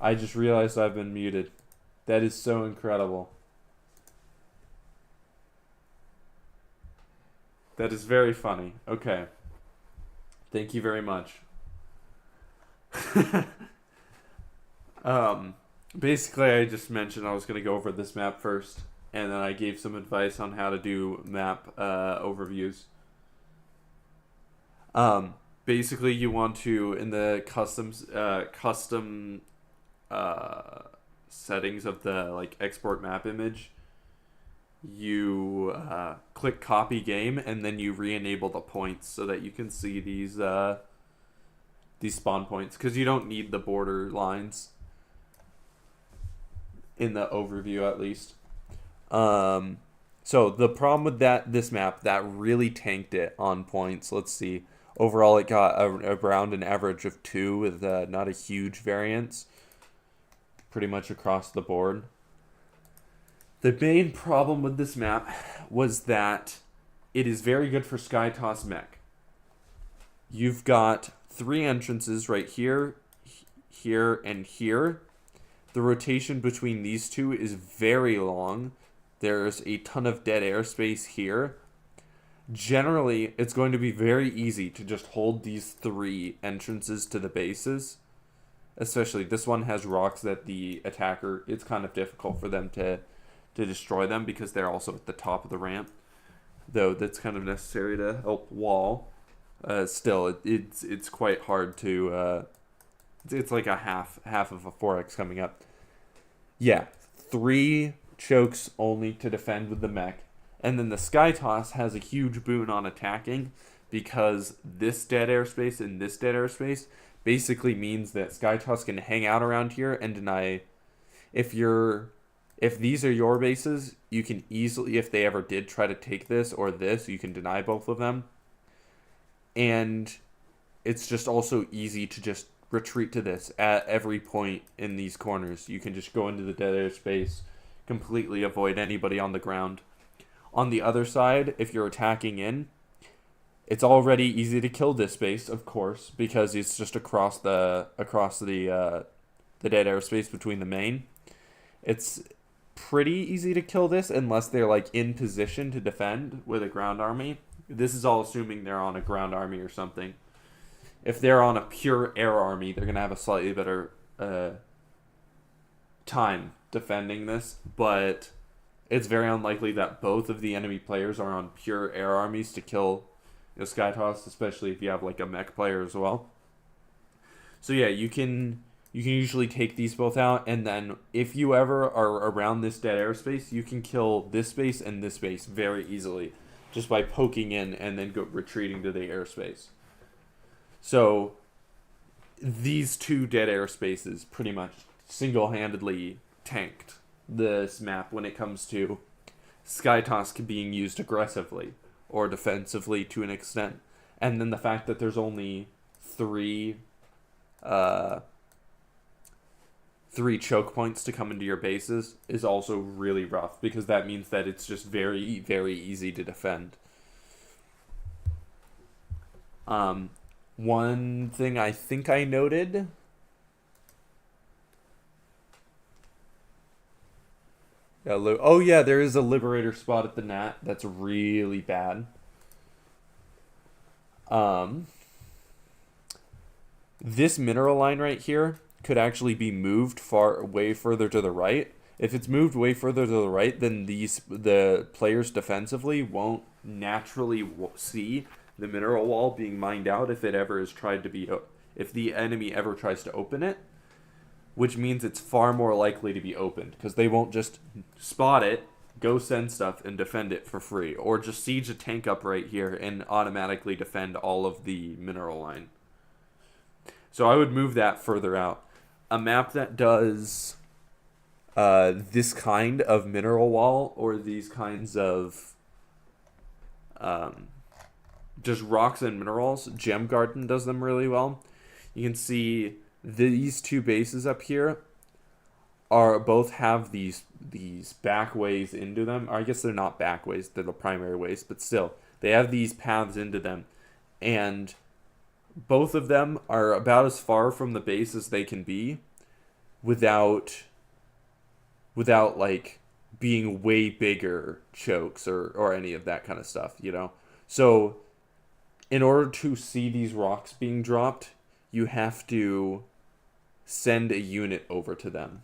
I just realized I've been muted. That is so incredible. That is very funny. Okay. Thank you very much. um, Basically, I just mentioned I was going to go over this map first, and then I gave some advice on how to do map overviews. Basically, you want to, in the custom settings of the like export map image, you click copy game, and then you re-enable the points so that you can see these spawn points, because you don't need the border lines in the overview, at least. So the problem with this map that really tanked it on points. Let's see. Overall, it got around an average of 2 with not a huge variance, pretty much across the board. The main problem with this map was that it is very good for Sky Toss Mech. You've got 3 entrances right here, here, and here. The rotation between these two is very long. There's a ton of dead airspace here. Generally, it's going to be very easy to just hold these 3 entrances to the bases. Especially this one has rocks that the attacker, it's kind of difficult for them to destroy them because they're also at the top of the ramp. Though that's kind of necessary to help wall. Still, it's quite hard to... it's like a half of a 4x coming up. Yeah, 3 chokes only to defend with the mech. And then the Sky Toss has a huge boon on attacking, because this dead airspace and this dead airspace basically means that Sky Toss can hang out around here and deny. If these are your bases, you can easily, if they ever did try to take this or this, you can deny both of them. And it's just also easy to just retreat to this at every point in these corners. You can just go into the dead airspace, completely avoid anybody on the ground. On the other side, if you're attacking in, it's already easy to kill this base, of course, because it's just across the dead airspace between the main. It's pretty easy to kill this unless they're like in position to defend with a ground army. This is all assuming they're on a ground army or something. If they're on a pure air army, they're going to have a slightly better time defending this, but it's very unlikely that both of the enemy players are on pure air armies to kill the Sky Toss, especially if you have like a mech player as well. So yeah, you can usually take these both out, and then if you ever are around this dead airspace, you can kill this base and this base very easily just by poking in and then retreating to the airspace. So these 2 dead airspaces pretty much single-handedly tanked this map when it comes to Sky Toss being used aggressively or defensively to an extent. And then the fact that there's only 3 choke points to come into your bases is also really rough, because that means that it's just very, very easy to defend. One thing I think I noted... oh yeah, there is a Liberator spot at the Nat. That's really bad. This mineral line right here could actually be moved way further to the right. If it's moved way further to the right, then the players defensively won't naturally see the mineral wall being mined out if the enemy ever tries to open it. Which means it's far more likely to be opened, because they won't just spot it, go send stuff, and defend it for free. Or just siege a tank up right here and automatically defend all of the mineral line. So I would move that further out. A map that does this kind of mineral wall, or these kinds of just rocks and minerals, Gem Garden does them really well. You can see these 2 bases up here both have these back ways into them. Or I guess they're not back ways, they're the primary ways, but still, they have these paths into them. And both of them are about as far from the base as they can be. without like being way bigger chokes or any of that kind of stuff, you know? So in order to see these rocks being dropped, you have to send a unit over to them.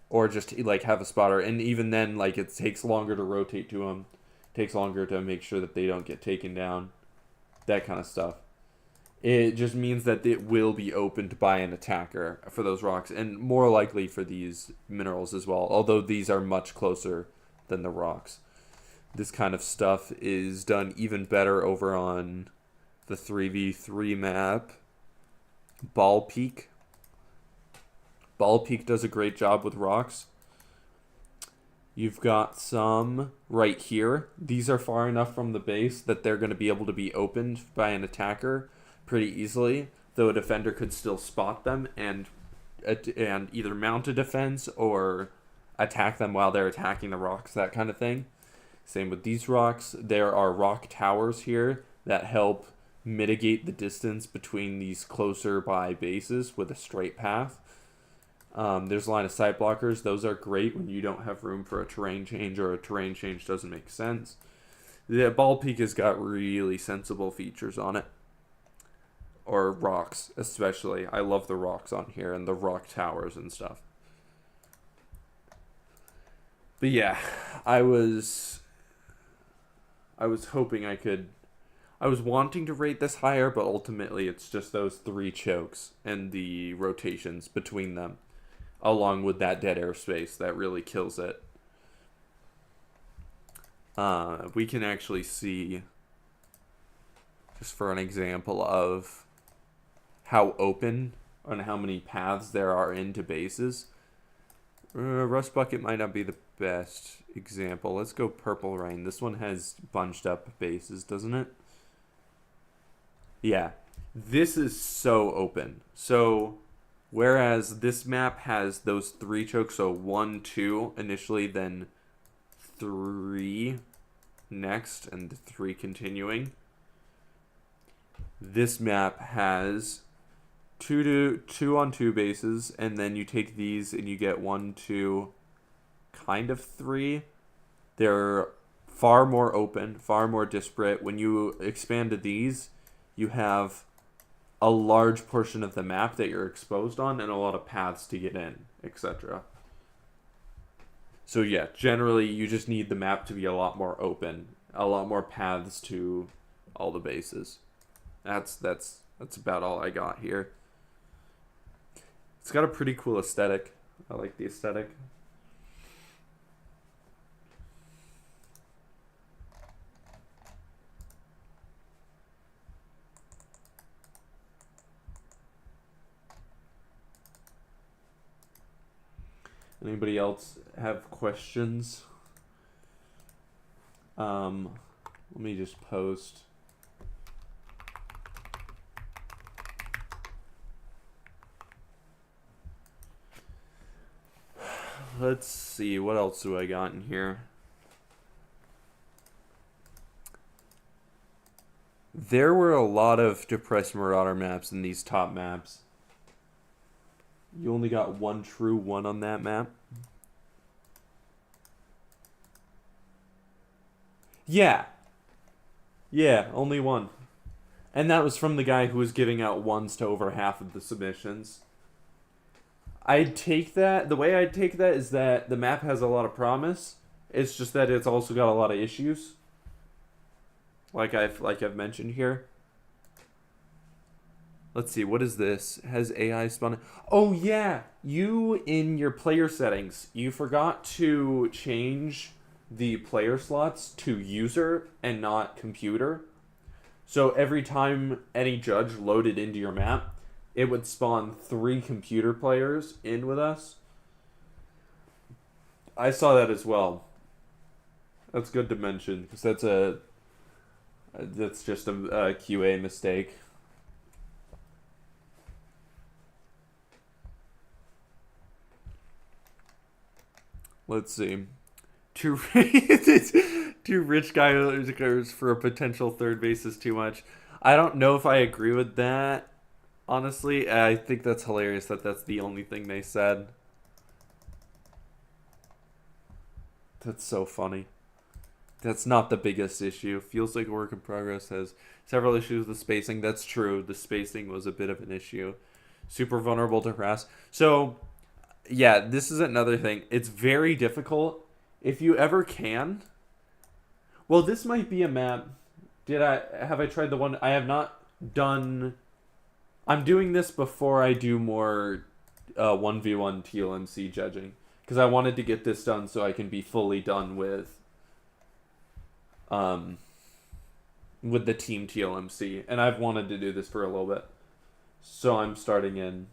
Or just like have a spotter, and even then, like, it takes longer to rotate to them, takes longer to make sure that they don't get taken down, that kind of stuff. It just means that it will be opened by an attacker for those rocks, and more likely for these minerals as well, although these are much closer than the rocks. This kind of stuff is done even better over on the 3v3 map, Ball Peak. Ball Peak does a great job with rocks. You've got some right here. These are far enough from the base that they're going to be able to be opened by an attacker pretty easily, though a defender could still spot them and either mount a defense or attack them while they're attacking the rocks, that kind of thing. Same with these rocks. There are rock towers here that help mitigate the distance between these closer by bases with a straight path. There's line of sight blockers. Those are great when you don't have room for a terrain change or a terrain change doesn't make sense. The Ball Peak has got really sensible features on it. Or rocks, especially. I love the rocks on here and the rock towers and stuff. But yeah, I was hoping I was wanting to rate this higher, but ultimately it's just those 3 chokes and the rotations between them, along with that dead air space that really kills it. We can actually see, just for an example of how open and how many paths there are into bases. Rust Bucket might not be the best example. Let's go Purple Rain. This one has bunched up bases, doesn't it? Yeah. This is so open. So whereas this map has those 3 chokes, so 1, 2 initially, then 3 next, and 3 continuing. This map has 2 on 2 bases, and then you take these and you get 1, 2, kind of 3. They're far more open, far more disparate. When you expand to these, you have a large portion of the map that you're exposed on and a lot of paths to get in, etc. So yeah, generally you just need the map to be a lot more open, a lot more paths to all the bases. That's about all I got here. It's got a pretty cool aesthetic. I like the aesthetic. Anybody else have questions? Let me just post. Let's see, what else do I got in here? There were a lot of Depressed Marauder maps in these top maps. You only got 1 true 1 on that map. Yeah. Yeah, only 1. And that was from the guy who was giving out 1s to over half of the submissions. I'd take that. The way I'd take that is that the map has a lot of promise. It's just that it's also got a lot of issues. Like I've mentioned here. Let's see, what is this? Has AI spawned? Oh yeah, you in your player settings, you forgot to change the player slots to user and not computer. So every time any judge loaded into your map, it would spawn 3 computer players in with us. I saw that as well. That's good to mention because that's just a QA mistake. Let's see. 2 rich guys for a potential third base is too much. I don't know if I agree with that Honestly, I think that's hilarious that that's the only thing they said. That's so funny. That's not the biggest issue. Feels like a work in progress. Has several issues with the spacing. That's true. The spacing was a bit of an issue. Super vulnerable to harass. So, yeah, this is another thing. It's very difficult. If you ever can. Well, this might be a map. Have I tried the one? I have not done. I'm doing this before I do more 1v1 TLMC judging. Because I wanted to get this done so I can be fully done with the team TLMC, and I've wanted to do this for a little bit, so I'm starting in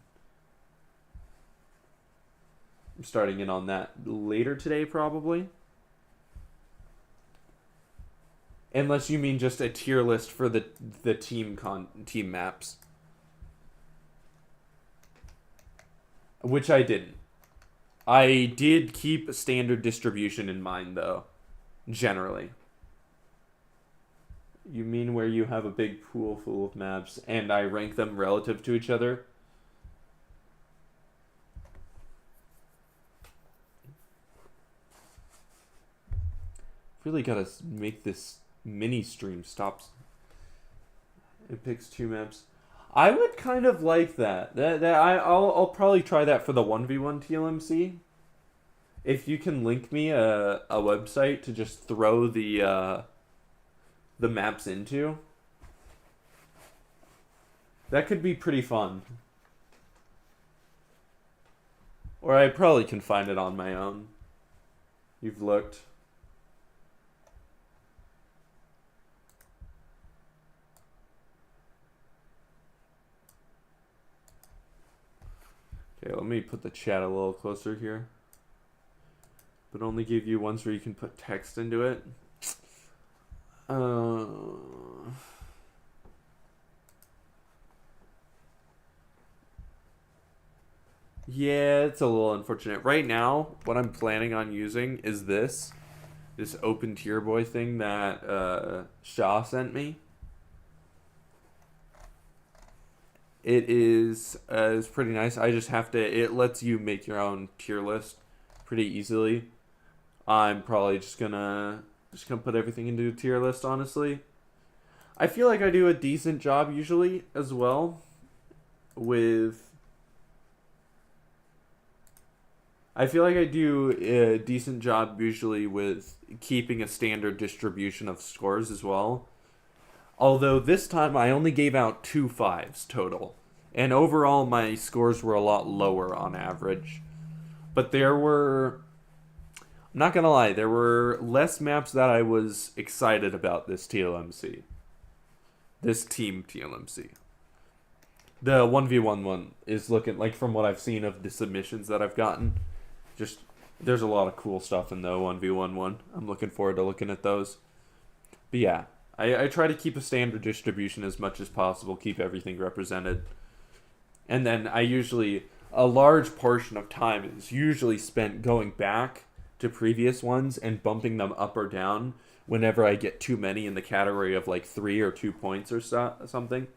on that later today probably, unless you mean just a tier list for the team maps, which I didn't. I did keep a standard distribution in mind though, generally. You mean where you have a big pool full of maps and I rank them relative to each other? Really gotta make this mini stream stop. It picks 2 maps. I would kind of like that. I'll probably try that for the 1v1 TLMC. If you can link me a website to just throw the maps into, that could be pretty fun. Or I probably can find it on my own. You've looked. Okay, let me put the chat a little closer here. But only give you ones where you can put text into it. Yeah, it's a little unfortunate. Right now, what I'm planning on using is this open tier boy thing that Shaw sent me. It is pretty nice. I just have to. It lets you make your own tier list pretty easily. I'm probably just gonna put everything into a tier list. Honestly, I feel like I do a decent job usually as well with. I feel like I do a decent job usually with keeping a standard distribution of scores as well. Although this time I only gave out 2 5s total. And overall my scores were a lot lower on average. But there were... I'm not gonna lie, there were less maps that I was excited about this TLMC. This team TLMC. The 1v1 one is looking, like from what I've seen of the submissions that I've gotten, just there's a lot of cool stuff in the 1v1 one. I'm looking forward to looking at those. But yeah, I try to keep a standard distribution as much as possible, keep everything represented. And then a large portion of time is usually spent going back to previous ones and bumping them up or down whenever I get too many in the category of like 3 or 2 points or something.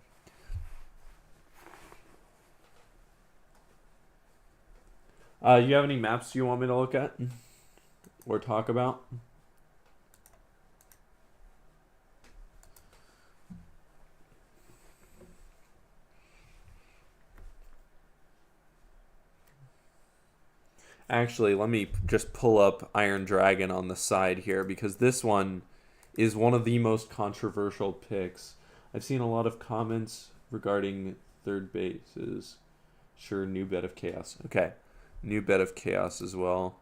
You have any maps you want me to look at or talk about? Actually, let me just pull up Iron Dragon on the side here because this one is one of the most controversial picks. I've seen a lot of comments regarding third bases. Sure, new bed of chaos. Okay. New bed of chaos as well.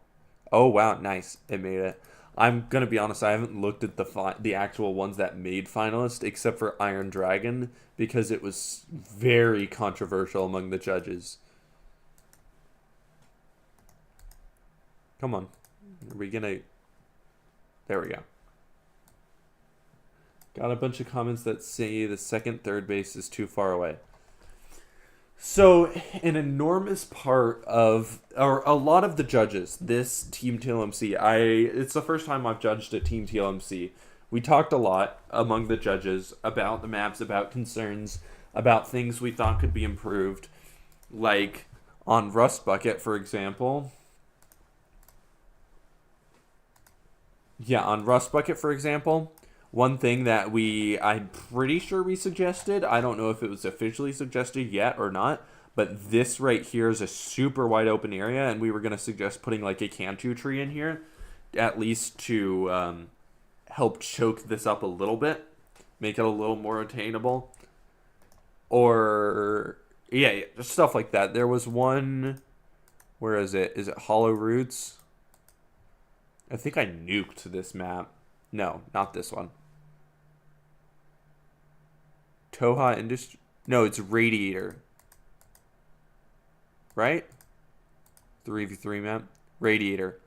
Oh wow, nice! It made it. I'm gonna be honest. I haven't looked at the actual ones that made finalists, except for Iron Dragon, because it was very controversial among the judges. Come on, are we gonna? There we go. Got a bunch of comments that say the third base is too far away. So, an enormous part of, or a lot of the judges, this Team TLMC, it's the first time I've judged a Team TLMC. We talked a lot among the judges about the maps, about concerns, about things we thought could be improved, like on Rust Bucket, for example. Yeah, on Rust Bucket, for example, one thing that I'm pretty sure we suggested, I don't know if it was officially suggested yet or not, but this right here is a super wide open area, and we were going to suggest putting like a Cantu tree in here, at least to help choke this up a little bit, make it a little more attainable. Or, yeah, just stuff like that. There was one, where is it? Is it Hollow Roots? I think I nuked this map. No, not this one. Toha Industry. No, it's Radiator. Right? 3v3 map. Radiator.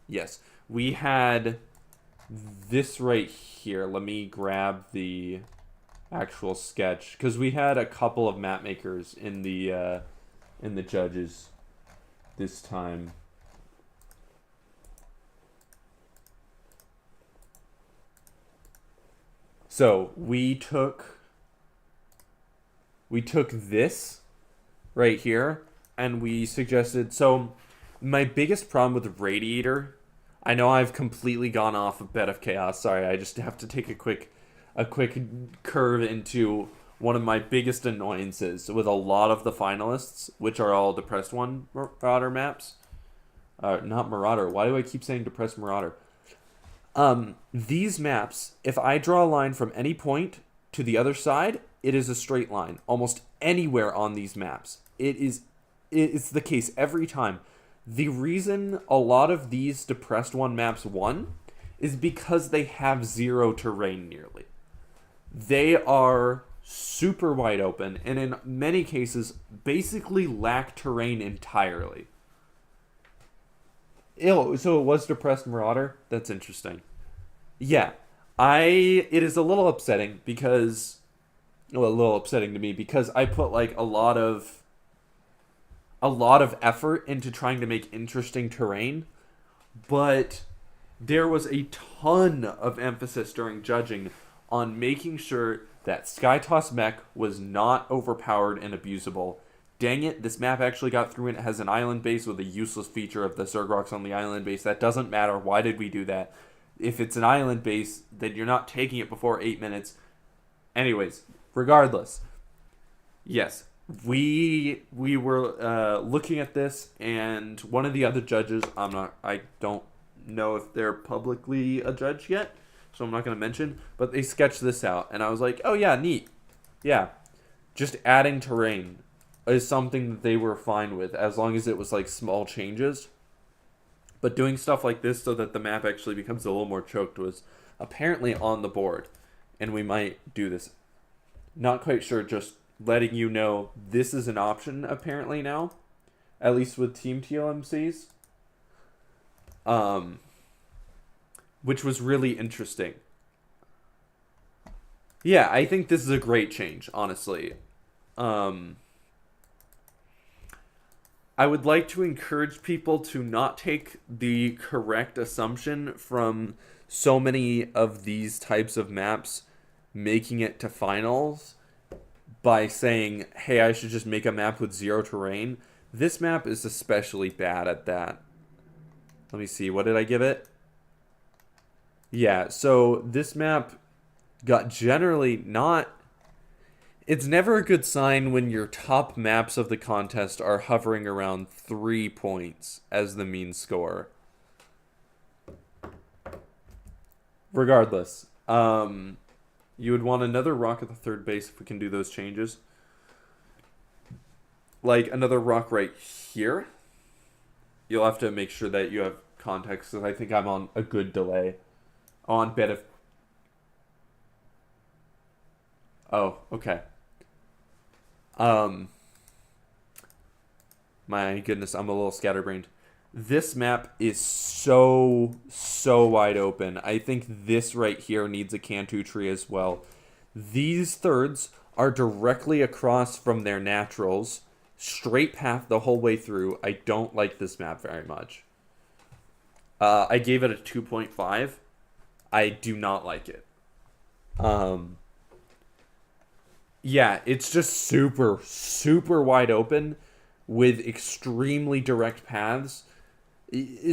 Yes. We had this right here. Let me grab the actual sketch. Because we had a couple of map makers in the judges this time. So we took this right here and we suggested, so my biggest problem with Radiator, I know I've completely gone off of Bed of Chaos. Sorry, I just have to take a quick curve into one of my biggest annoyances with a lot of the finalists, which are all Depressed One Marauder maps. Not Marauder. Why do I keep saying Depressed Marauder? These maps, if I draw a line from any point to the other side, it is a straight line. Almost anywhere on these maps. It's the case every time. The reason a lot of these Depressed One maps won is because they have zero terrain nearly. They are super wide open, and in many cases, basically lack terrain entirely. Ew, so it was Depressed Marauder? That's interesting. Yeah. It is a little upsetting because, well, a little upsetting to me because I put like a lot of effort into trying to make interesting terrain, but there was a ton of emphasis during judging on making sure that Skytoss Mech was not overpowered and abusable. Dang it, this map actually got through and it has an island base with a useless feature of the Zergrox on the island base. That doesn't matter. Why did we do that? If it's an island base, then you're not taking it before 8 minutes. Anyways, regardless. Yes, we were looking at this, and one of the other judges, I don't know if they're publicly a judge yet, so I'm not going to mention, but they sketched this out, and I was like, oh yeah, neat. Yeah, just adding terrain is something that they were fine with, as long as it was like small changes. But doing stuff like this so that the map actually becomes a little more choked was apparently on the board, and we might do this. Not quite sure, just letting you know this is an option apparently now, at least with Team TLMCs. Which was really interesting. Yeah, I think this is a great change, honestly. I would like to encourage people to not take the correct assumption from so many of these types of maps making it to finals by saying, hey, I should just make a map with zero terrain. This map is especially bad at that. Let me see, what did I give it? Yeah, so this map got generally not... It's never a good sign when your top maps of the contest are hovering around 3 points as the mean score. Regardless, you would want another rock at the third base if we can do those changes. Like another rock right here. You'll have to make sure that you have context, because I think I'm on a good delay. On bed of... Oh, okay. My goodness, I'm a little scatterbrained. This map is so wide open. I think this right here needs a Cantu tree as well. These thirds are directly across from their naturals. Straight path the whole way through. I don't like this map very much. I gave it a 2.5. I do not like it. Yeah, it's just super, super wide open with extremely direct paths.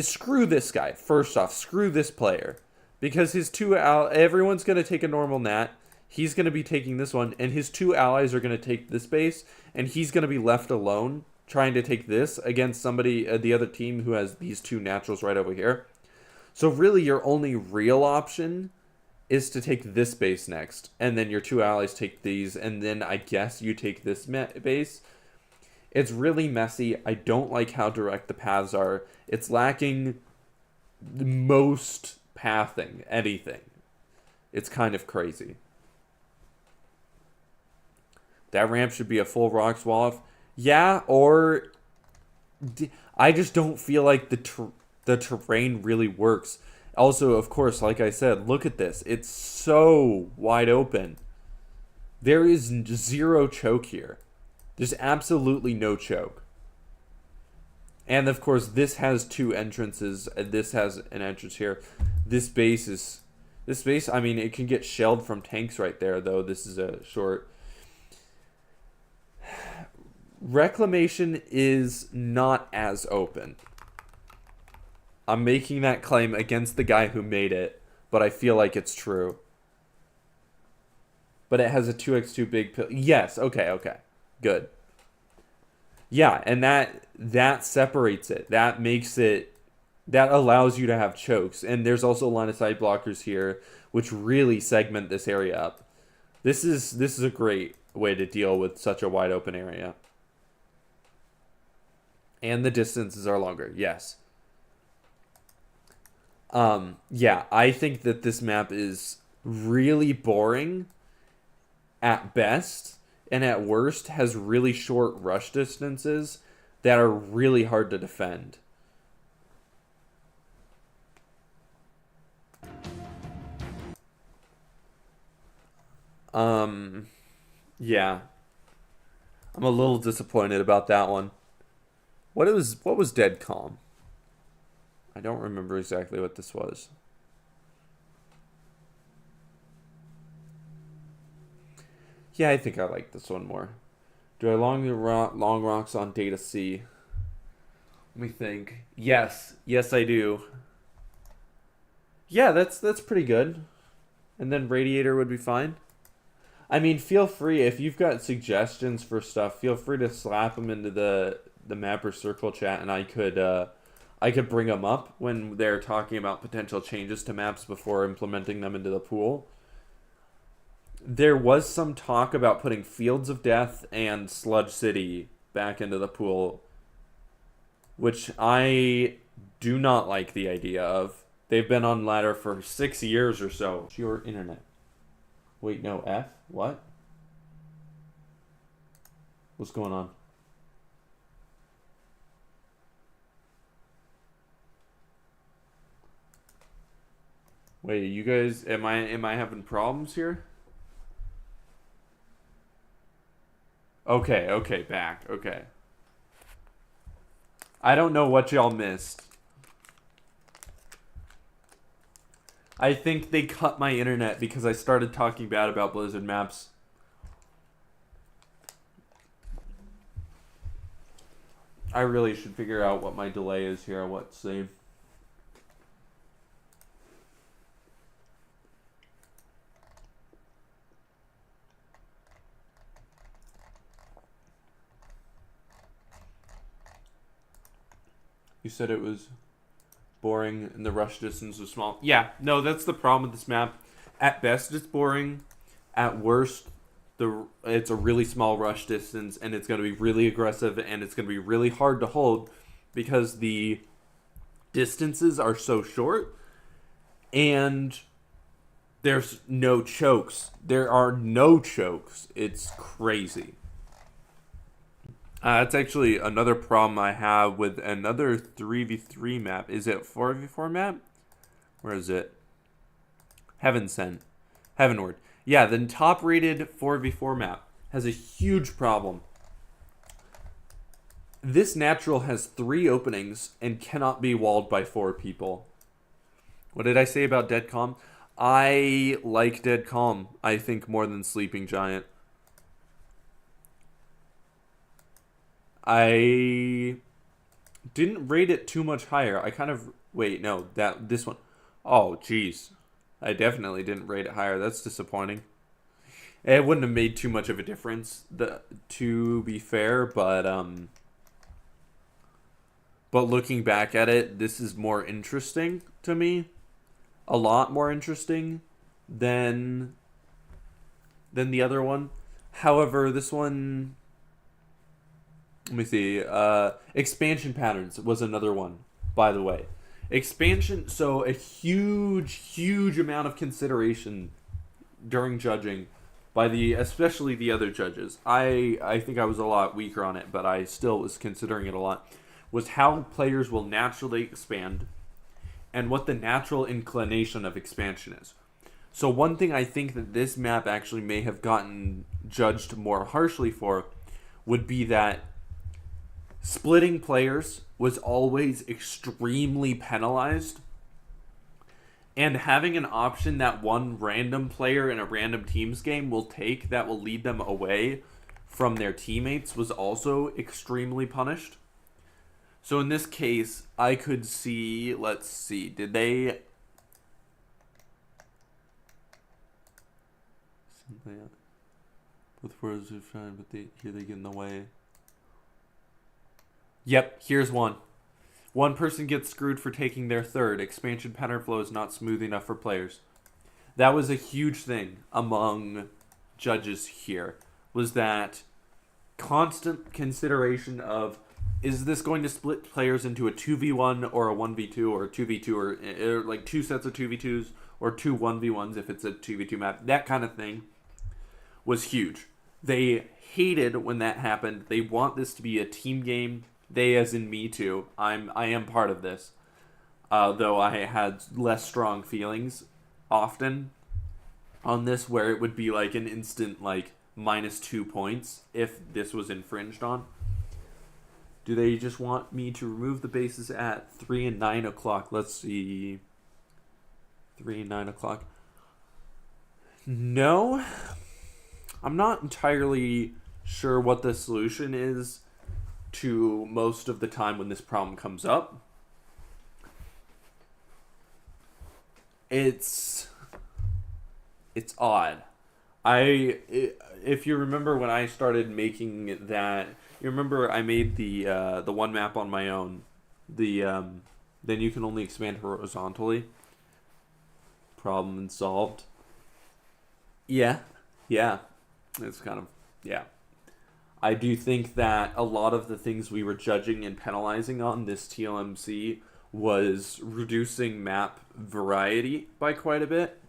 Screw this guy. First off, screw this player. Because his everyone's going to take a normal nat. He's going to be taking this one, and his two allies are going to take this base, and he's going to be left alone trying to take this against somebody, the other team who has these two naturals right over here. So really, your only real option is to take this base next, and then your two allies take these, and then I guess you take this base. It's really messy. I don't like how direct the paths are. It's lacking the most pathing, anything. It's kind of crazy. That ramp should be a full rock swallow. Yeah, or I just don't feel like the terrain really works. Also, of course, like I said, look at this. It's so wide open. There is zero choke here. There's absolutely no choke. And of course, this has two entrances. This has an entrance here. This base, I mean, it can get shelled from tanks right there, though. This is a short. Reclamation is not as open. I'm making that claim against the guy who made it, but I feel like it's true. But it has a 2x2 big pill. Yes, okay. Good. Yeah, and that separates it. That makes it, that allows you to have chokes. And there's also line of sight blockers here, which really segment this area up. This is a great way to deal with such a wide open area. And the distances are longer, yes. Yeah, I think that this map is really boring at best, and at worst has really short rush distances that are really hard to defend. Yeah. I'm a little disappointed about that one. What was Dead Calm? I don't remember exactly what this was. Yeah, I think I like this one more. Do I long rocks on data C? Let me think. Yes, I do. Yeah, that's pretty good. And then radiator would be fine. I mean, feel free if you've got suggestions for stuff. Feel free to slap them into the mapper circle chat, and I could bring them up when they're talking about potential changes to maps before implementing them into the pool. There was some talk about putting Fields of Death and Sludge City back into the pool, which I do not like the idea of. They've been on ladder for 6 years or so. It's your internet. Wait, no, F? What? What's going on? Wait, you guys, am I having problems here? Okay, back. Okay. I don't know what y'all missed. I think they cut my internet because I started talking bad about Blizzard maps. I really should figure out what my delay is here. Let's see. You said it was boring and the rush distance was small. Yeah, no, that's the problem with this map. At best, it's boring. At worst, it's a really small rush distance, and it's going to be really aggressive, and it's going to be really hard to hold because the distances are so short, and there's no chokes. There are no chokes. It's crazy. That's actually another problem I have with another 3v3 map. Is it 4v4 map? Where is it? Heaven Sent. Heavenward. Yeah, the top rated 4v4 map has a huge problem. This natural has 3 openings and cannot be walled by 4 people. What did I say about Dead Calm? I like Dead Calm, I think, more than Sleeping Giant. I didn't rate it too much higher. I kind of wait, no, this one. Oh, jeez. I definitely didn't rate it higher. That's disappointing. It wouldn't have made too much of a difference, to be fair, but looking back at it, this is more interesting to me. A lot more interesting than the other one. However, this one, let me see. Expansion patterns was another one, by the way. Expansion, so a huge amount of consideration during judging by especially the other judges. I think I was a lot weaker on it, but I still was considering it a lot. Was how players will naturally expand and what the natural inclination of expansion is. So one thing I think that this map actually may have gotten judged more harshly for would be that splitting players was always extremely penalized, and having an option that one random player in a random team's game will take that will lead them away from their teammates was also extremely punished. So in this case, I could see, let's see, did they... With words of shine, but here they get in the way. Yep, here's one. One person gets screwed for taking their third. Expansion pattern flow is not smooth enough for players. That was a huge thing among judges here, was that constant consideration of, is this going to split players into a 2v1 or a 1v2 or a 2v2 or like two sets of 2v2s or two 1v1s if it's a 2v2 map. That kind of thing was huge. They hated when that happened. They want this to be a team game. They, as in me too. I am part of this. Though I had less strong feelings often on this, where it would be like an instant like -2 points if this was infringed on. Do they just want me to remove the bases at 3 and 9 o'clock? Let's see. 3 and 9 o'clock. No. I'm not entirely sure what the solution is to most of the time when this problem comes up. It's odd. If you remember when I started making that, you remember I made the one map on my own. Then you can only expand horizontally. Problem solved. Yeah. It's kind of, yeah. I do think that a lot of the things we were judging and penalizing on this TLMC was reducing map variety by quite a bit.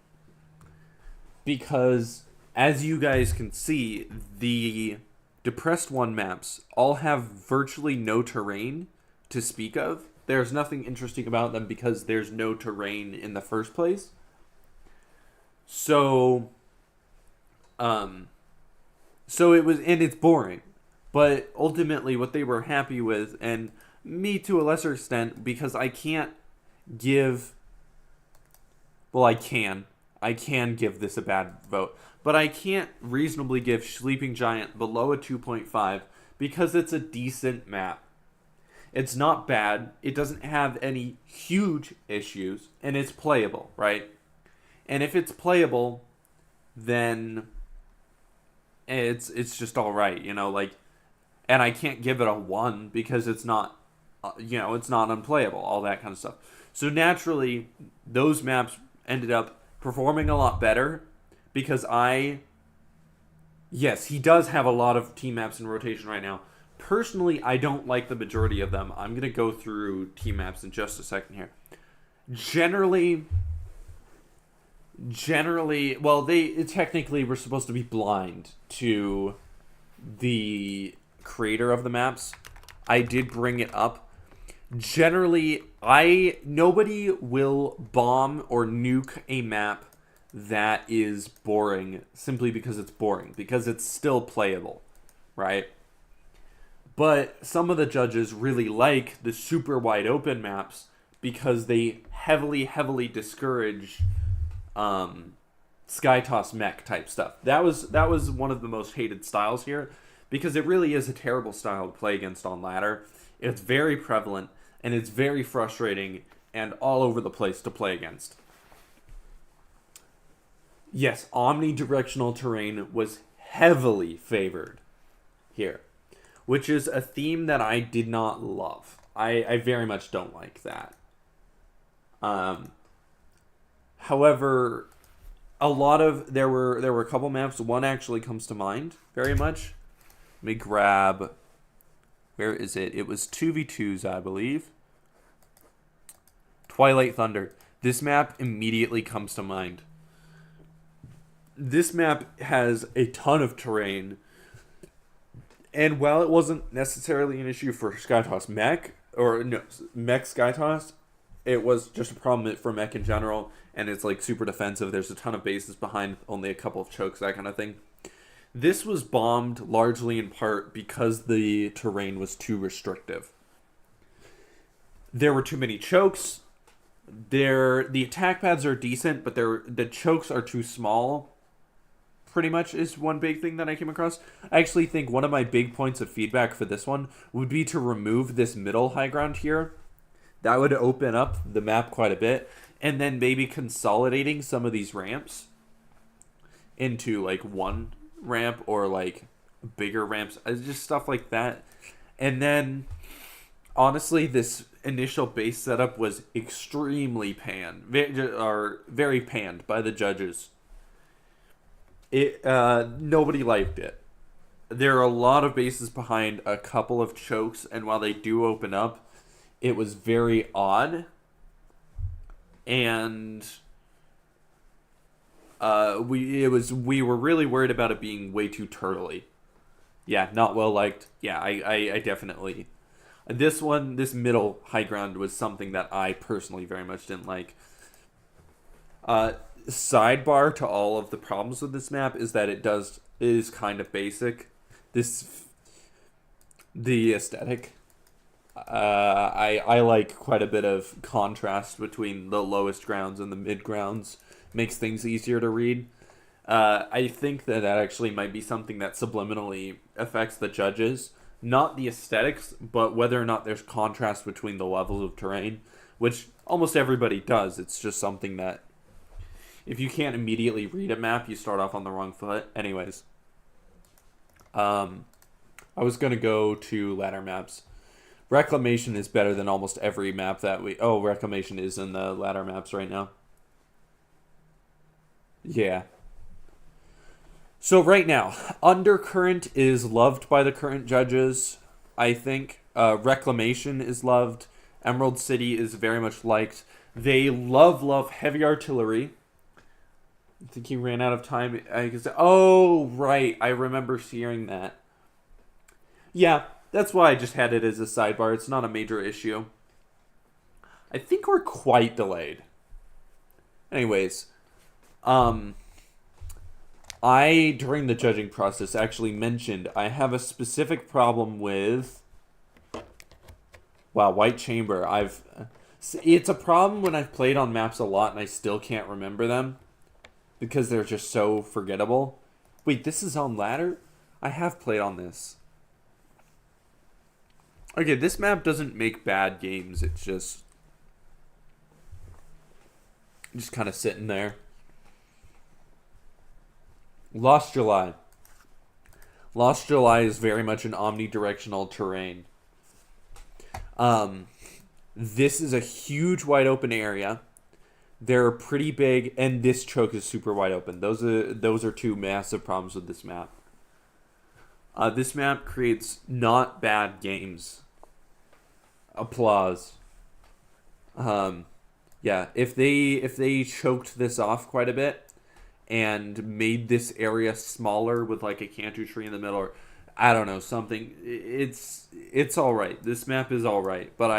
Because, as you guys can see, the Depressed 1 maps all have virtually no terrain to speak of. There's nothing interesting about them because there's no terrain in the first place. So it was, and it's boring. But ultimately what they were happy with, and me to a lesser extent, because I can't give, well, I can give this a bad vote, but I can't reasonably give Sleeping Giant below a 2.5 because it's a decent map. It's not bad, it doesn't have any huge issues, and it's playable, right? And if it's playable, then it's just all right, you know, like, and I can't give it a 1 because it's not, it's not unplayable, all that kind of stuff. So naturally, those maps ended up performing a lot better because yes, he does have a lot of team maps in rotation right now. Personally, I don't like the majority of them. I'm going to go through team maps in just a second here. Generally, well, they technically were supposed to be blind to the creator of the maps. I did bring it up. Generally, nobody will bomb or nuke a map that is boring simply because it's boring, because it's still playable, right? But some of the judges really like the super wide open maps because they heavily discourage Sky Toss mech type stuff. That was one of the most hated styles here because it really is a terrible style to play against on ladder. It's very prevalent, and it's very frustrating and all over the place to play against. Yes, omnidirectional terrain was heavily favored here, which is a theme that I did not love. I very much don't like that. However, there were a couple maps. One actually comes to mind very much. Let me grab. Where is it? It was 2v2s, I believe. Twilight Thunder. This map immediately comes to mind. This map has a ton of terrain, and while it wasn't necessarily an issue for Skytoss Mech, or no, Mech Skytoss, it was just a problem for Mech in general, and it's like super defensive. There's a ton of bases behind, only a couple of chokes, that kind of thing. This was bombed largely in part because the terrain was too restrictive. There were too many chokes. The attack pads are decent, but the chokes are too small. Pretty much is one big thing that I came across. I actually think one of my big points of feedback for this one would be to remove this middle high ground here. That would open up the map quite a bit. And then maybe consolidating some of these ramps into like one ramp or like bigger ramps. Just stuff like that. And then, honestly, this initial base setup was extremely panned. Very panned by the judges. Nobody liked it. There are a lot of bases behind a couple of chokes, and while they do open up, it was very odd. And we were really worried about it being way too turtly. Yeah, not well liked. Yeah, I definitely. This middle high ground was something that I personally very much didn't like. Sidebar to all of the problems with this map is that it is kind of basic. The aesthetic. I like quite a bit of contrast between the lowest grounds and the mid grounds. Makes things easier to read. I think that actually might be something that subliminally affects the judges. Not the aesthetics, but whether or not there's contrast between the levels of terrain, which almost everybody does. It's just something that if you can't immediately read a map, you start off on the wrong foot. Anyways, I was going to go to ladder maps. Reclamation is better than almost every map that Reclamation is in the ladder maps right now. Yeah. So right now, Undercurrent is loved by the current judges, I think. Reclamation is loved. Emerald City is very much liked. They love heavy artillery. I think he ran out of time. Oh, right. I remember hearing that. Yeah, that's why I just had it as a sidebar. It's not a major issue. I think we're quite delayed. Anyways, I, during the judging process, actually mentioned I have a specific problem with... Wow, White Chamber. It's a problem when I've played on maps a lot and I still can't remember them because they're just so forgettable. Wait, this is on ladder? I have played on this. Okay, this map doesn't make bad games. It's just kind of sitting there. Lost July. Lost July is very much an omnidirectional terrain. This is a huge wide open area. They're pretty big, and this choke is super wide open. Those are two massive problems with this map. This map creates not bad games. Applause. Yeah, if they choked this off quite a bit and made this area smaller with like a Cantu tree in the middle, or I don't know, something, it's all right. This map is all right, but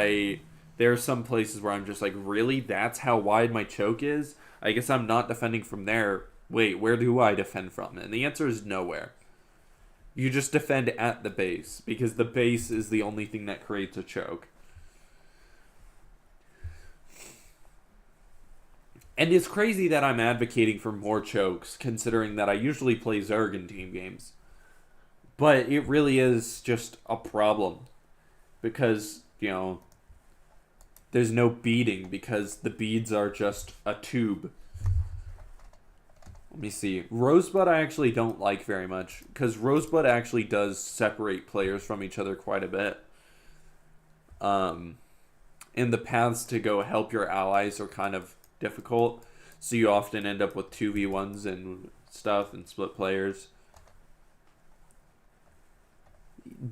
there are some places where I'm just like, really? That's how wide my choke is? I guess I'm not defending from there. Wait, where do I defend from? And the answer is nowhere. You just defend at the base, because the base is the only thing that creates a choke. And it's crazy that I'm advocating for more chokes, considering that I usually play Zerg in team games. But it really is just a problem because, there's no beading because the beads are just a tube. Let me see. Rosebud I actually don't like very much because Rosebud actually does separate players from each other quite a bit. And the paths to go help your allies are kind of difficult, so you often end up with 2v1s and stuff and split players.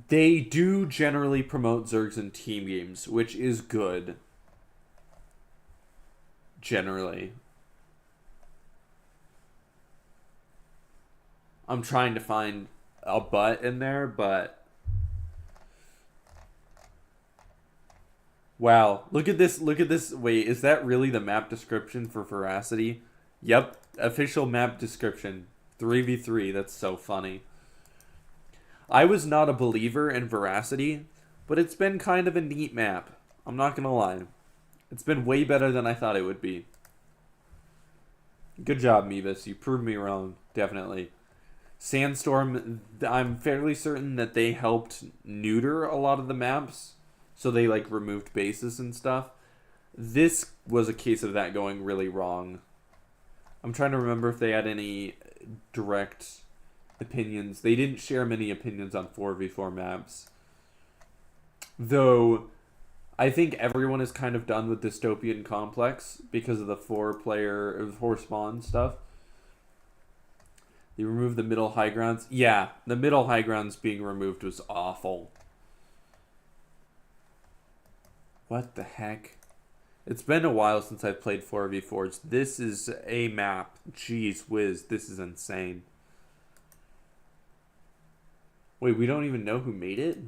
They do generally promote Zergs in team games, which is good. Generally. I'm trying to find a but in there, but... Wow, look at this, Wait, is that really the map description for Veracity? Yep, official map description. 3v3, that's so funny. I was not a believer in Veracity, but it's been kind of a neat map. I'm not gonna lie. It's been way better than I thought it would be. Good job, Meebus. You proved me wrong, definitely. Sandstorm, I'm fairly certain that they helped neuter a lot of the maps. So they, removed bases and stuff. This was a case of that going really wrong. I'm trying to remember if they had any direct opinions. They didn't share many opinions on 4v4 maps. Though, I think everyone is kind of done with Dystopian Complex because of the 4 spawn stuff. They removed the middle high grounds. Yeah, the middle high grounds being removed was awful. What the heck? It's been a while since I've played 4v4s. This is a map. Jeez whiz, this is insane. Wait, we don't even know who made it?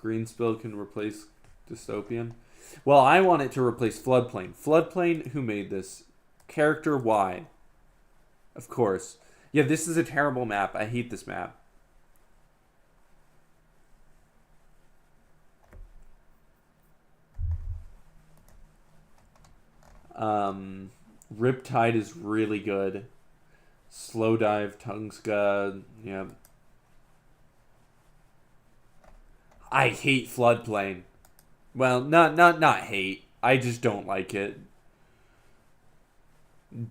Greenspill can replace Dystopian. Well, I want it to replace Floodplain. Floodplain, who made this? Character Y. Of course. Yeah, this is a terrible map. I hate this map. Riptide is really good. Slow Dive, Tungska, yeah. I hate Floodplain. Well, not hate. I just don't like it.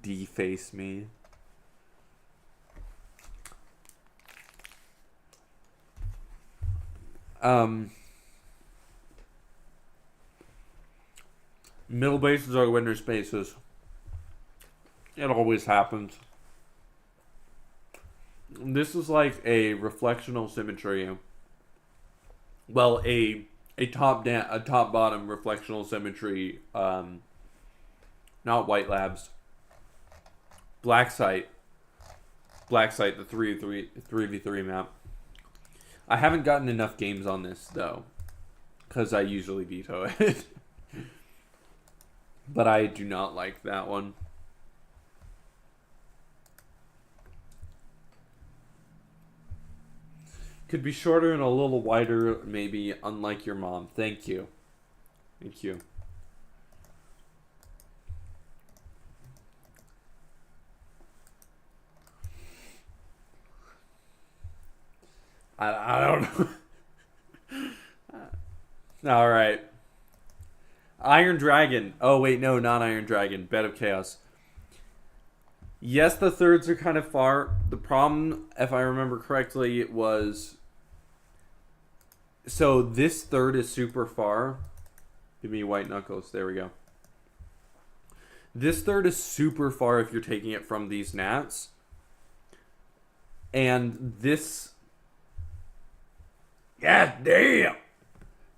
Deface me. Middle bases are winner spaces. It always happens. This is like a reflectional symmetry. Well, a top bottom reflectional symmetry. Not White Labs. Black Site, the 3v3 map. I haven't gotten enough games on this though, because I usually veto it. But I do not like that one. Could be shorter and a little wider, maybe, unlike your mom. Thank you. Thank you. I don't know. All right. Iron Dragon. Oh, wait, no, not Iron Dragon. Bed of Chaos. Yes, the thirds are kind of far. The problem, if I remember correctly, was... So this third is super far. Give me White Knuckles. There we go. This third is super far if you're taking it from these gnats. And this... God damn!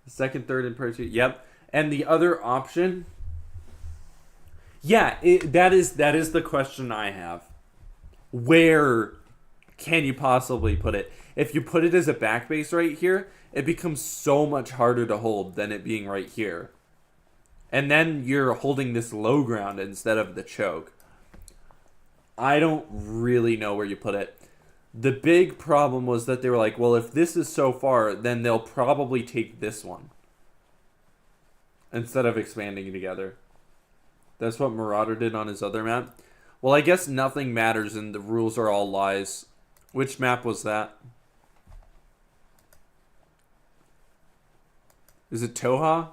Second, third, and pursuit. Yep. And the other option... Yeah, that is the question I have. Where can you possibly put it? If you put it as a back base right here, it becomes so much harder to hold than it being right here. And then you're holding this low ground instead of the choke. I don't really know where you put it. The big problem was that they were like, well, if this is so far, then they'll probably take this one instead of expanding together. That's what Marauder did on his other map. Well, I guess nothing matters and the rules are all lies. Which map was that? Is it Toha?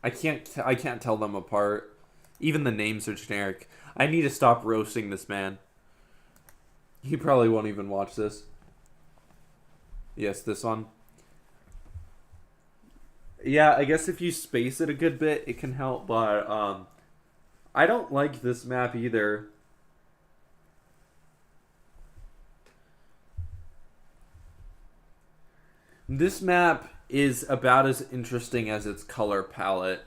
I can't tell them apart. Even the names are generic. I need to stop roasting this man. He probably won't even watch this. Yes, this one. Yeah, I guess if you space it a good bit, it can help, but I don't like this map either. This map is about as interesting as its color palette.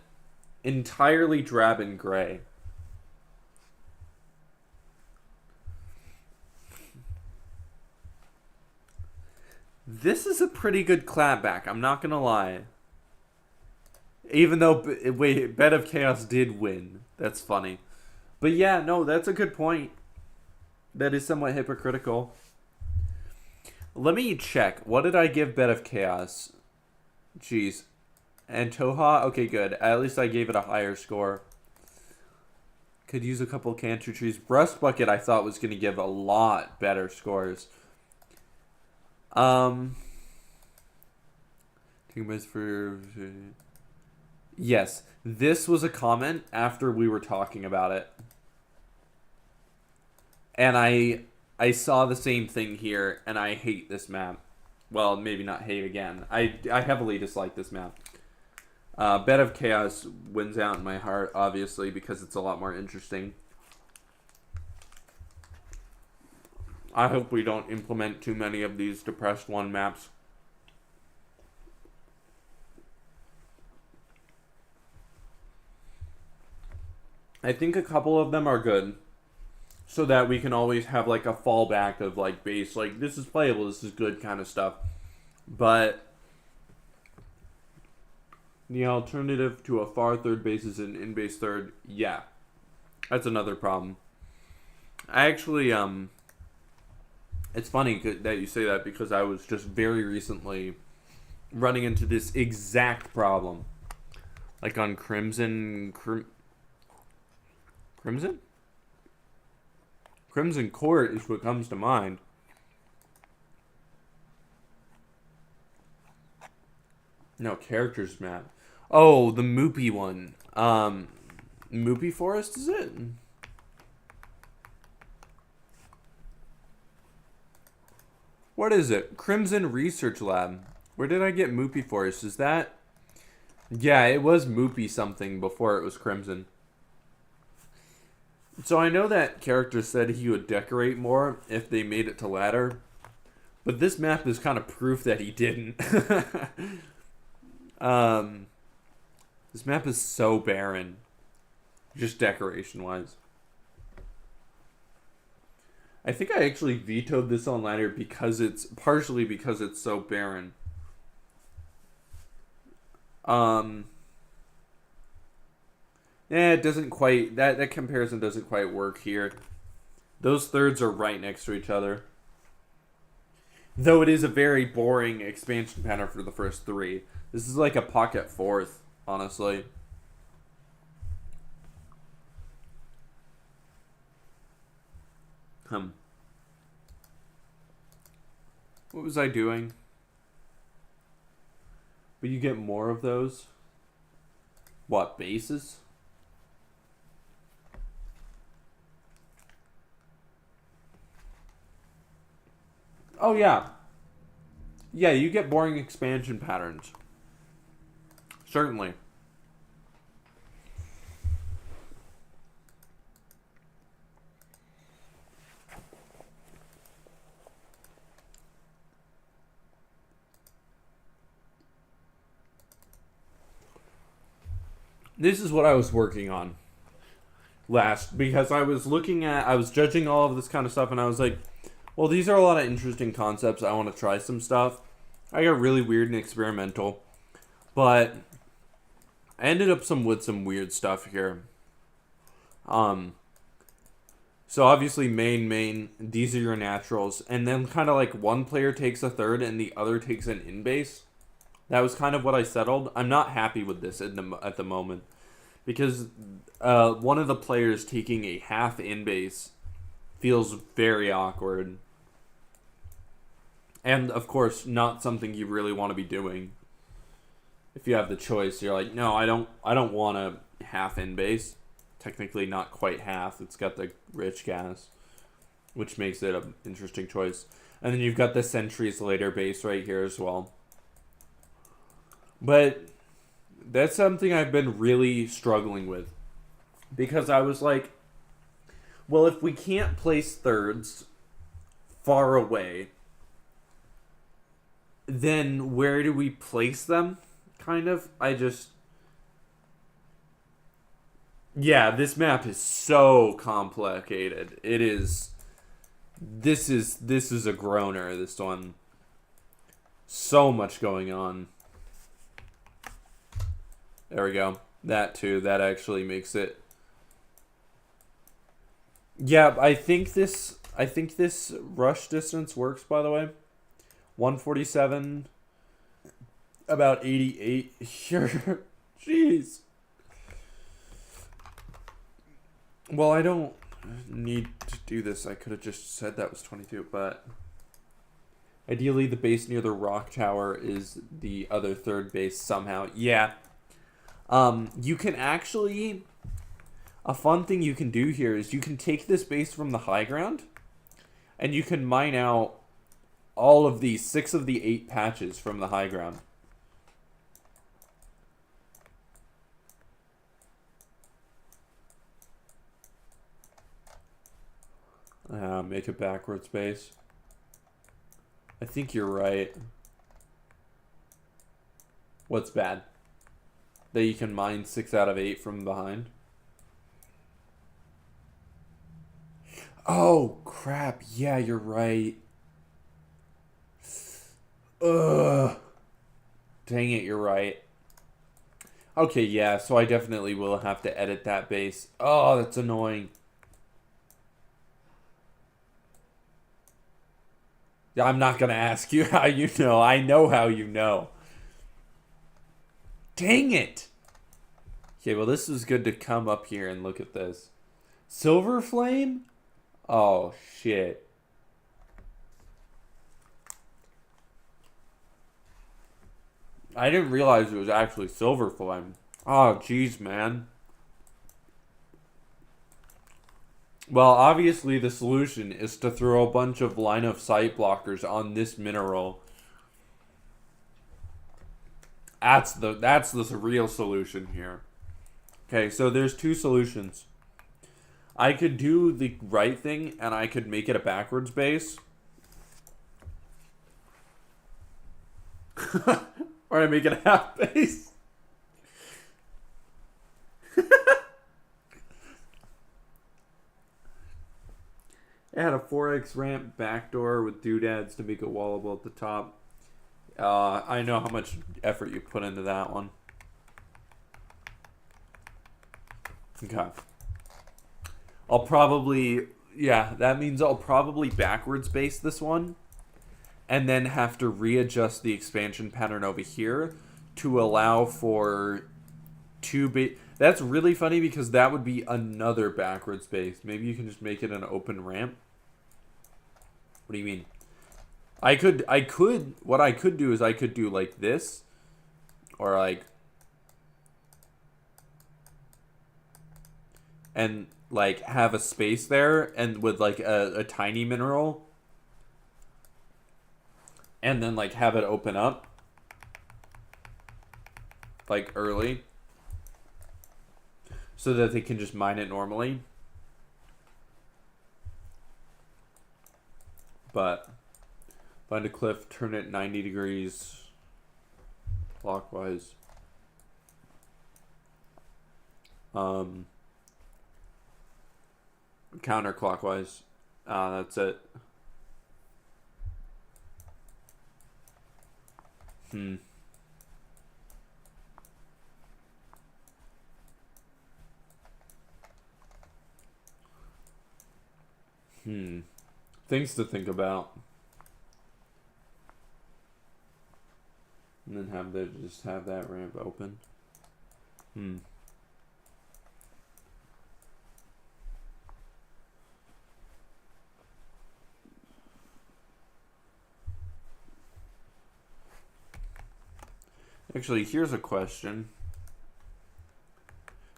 Entirely drab and gray. This is a pretty good clapback, I'm not gonna lie. Even though, wait, Bed of Chaos did win. That's funny. But yeah, no, that's a good point. That is somewhat hypocritical. Let me check. What did I give Bed of Chaos? Jeez. And Toha? Okay, good. At least I gave it a higher score. Could use a couple cancer trees. Breast Bucket I thought was going to give a lot better scores. For... Yes, this was a comment after we were talking about it. And I saw the same thing here, and I hate this map. Well, maybe not hate again. I heavily dislike this map. Bed of Chaos wins out in my heart, obviously, because it's a lot more interesting. I hope we don't implement too many of these Depressed 1 maps. I think a couple of them are good. So that we can always have like a fallback of like base, like this is playable, this is good kind of stuff. But the alternative to a far third base is an in-base third. Yeah, that's another problem. I actually, it's funny that you say that because I was just very recently running into this exact problem. Like on Crimson? Crimson Court is what comes to mind. No, characters map. Oh, the Moopy one. Moopy Forest, is it? What is it? Crimson Research Lab. Where did I get Moopy Forest? Is that... Yeah, it was Moopy something before it was Crimson. So I know that character said he would decorate more if they made it to ladder. But this map is kind of proof that he didn't. This map is so barren. Just decoration-wise. I think I actually vetoed this on ladder because it's... Partially because it's so barren. Yeah, it doesn't quite... That comparison doesn't quite work here. Those thirds are right next to each other. Though it is a very boring expansion pattern for the first three. This is like a pocket fourth, honestly. What was I doing? But you get more of those? What, bases? Oh, yeah. Yeah, you get boring expansion patterns. Certainly. This is what I was working on last, because I was judging all of this kind of stuff, and I was like, well, these are a lot of interesting concepts. I want to try some stuff. I got really weird and experimental, but I ended up with some weird stuff here. So obviously main, these are your naturals, and then kind of like one player takes a third and the other takes an in base. That was kind of what I settled. I'm not happy with this at the moment. because one of the players taking a half in base feels very awkward. And, of course, not something you really want to be doing. If you have the choice, you're like, no, I don't want a half in base. Technically not quite half. It's got the rich gas, which makes it an interesting choice. And then you've got the Sentries later base right here as well. But that's something I've been really struggling with. Because I was like, well, if we can't place thirds far away, then where do we place them? Kind of. Yeah, this map is so complicated. It is. This is a groaner, this one. So much going on. There we go. That too. That actually makes it. Yeah, I think this rush distance works, by the way. 147, about 88 here. Jeez. Well, I don't need to do this. I could have just said that was 22, but ideally the base near the rock tower is the other third base somehow. Yeah. You can actually... A fun thing you can do here is you can take this base from the high ground, and you can mine out all of these 6 of the 8 patches from the high ground. Make a backwards base. I think you're right. What's bad? That you can mine 6 out of 8 from behind? Oh, crap. Yeah, you're right. Ugh. Dang it, you're right. Okay, yeah, so I definitely will have to edit that base. Oh, that's annoying. I'm not going to ask you how you know. I know how you know. Dang it. Okay, well, this is good to come up here and look at this. Silver Flame? Oh, shit. I didn't realize it was actually Silver Flame. Oh, jeez, man. Well, obviously the solution is to throw a bunch of line of sight blockers on this mineral. That's the real solution here. Okay, so there's 2 solutions. I could do the right thing and I could make it a backwards base. Or I make it a half base. Add a 4x ramp backdoor with doodads to make it wallable at the top. I know how much effort you put into that one. Okay. I'll probably... Yeah, that means I'll probably backwards base this one. And then have to readjust the expansion pattern over here to allow for 2 base... That's really funny because that would be another backwards base. Maybe you can just make it an open ramp. What do you mean? What I could do is I could do like this. Or like... And like have a space there and with like a tiny mineral. And then like have it open up. Like early. So that they can just mine it normally. But find a cliff, turn it 90 degrees clockwise. Counterclockwise. That's it. Things to think about. And then just have that ramp open. Actually, here's a question.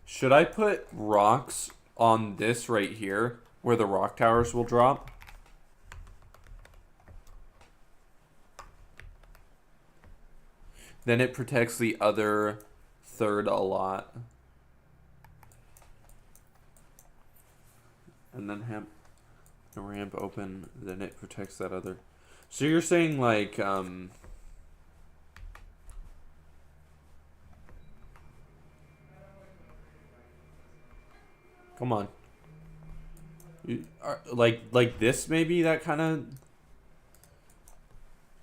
Should I put rocks on this right here, where the rock towers will drop? Then it protects the other third a lot. And then have the ramp open, then it protects that other. So you're saying like, come on. Like this maybe, that kind of...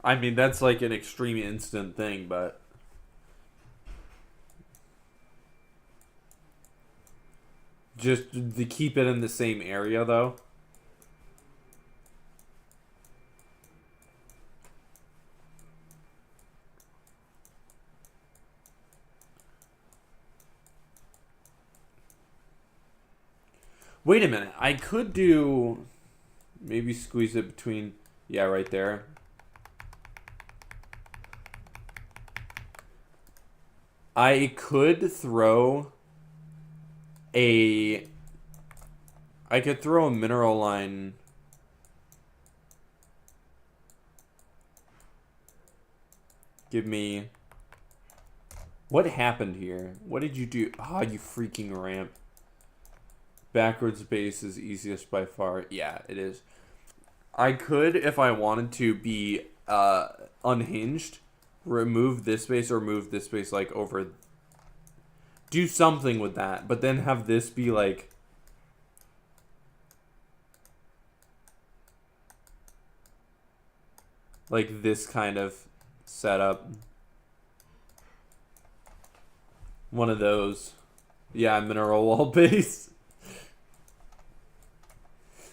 I mean, that's like an extreme instant thing, but... Just to keep it in the same area, though. Wait a minute. I could do... Maybe squeeze it between... Yeah, right there. I could throw a... I could throw a mineral line... Give me... What happened here? What did you do? Ah, you freaking ramp. Backwards base is easiest by far. Yeah, it is. I could, if I wanted to, be unhinged. Remove this base or move this base like over. Do something with that. But then have this be like... Like this kind of setup. One of those. Yeah, mineral wall base.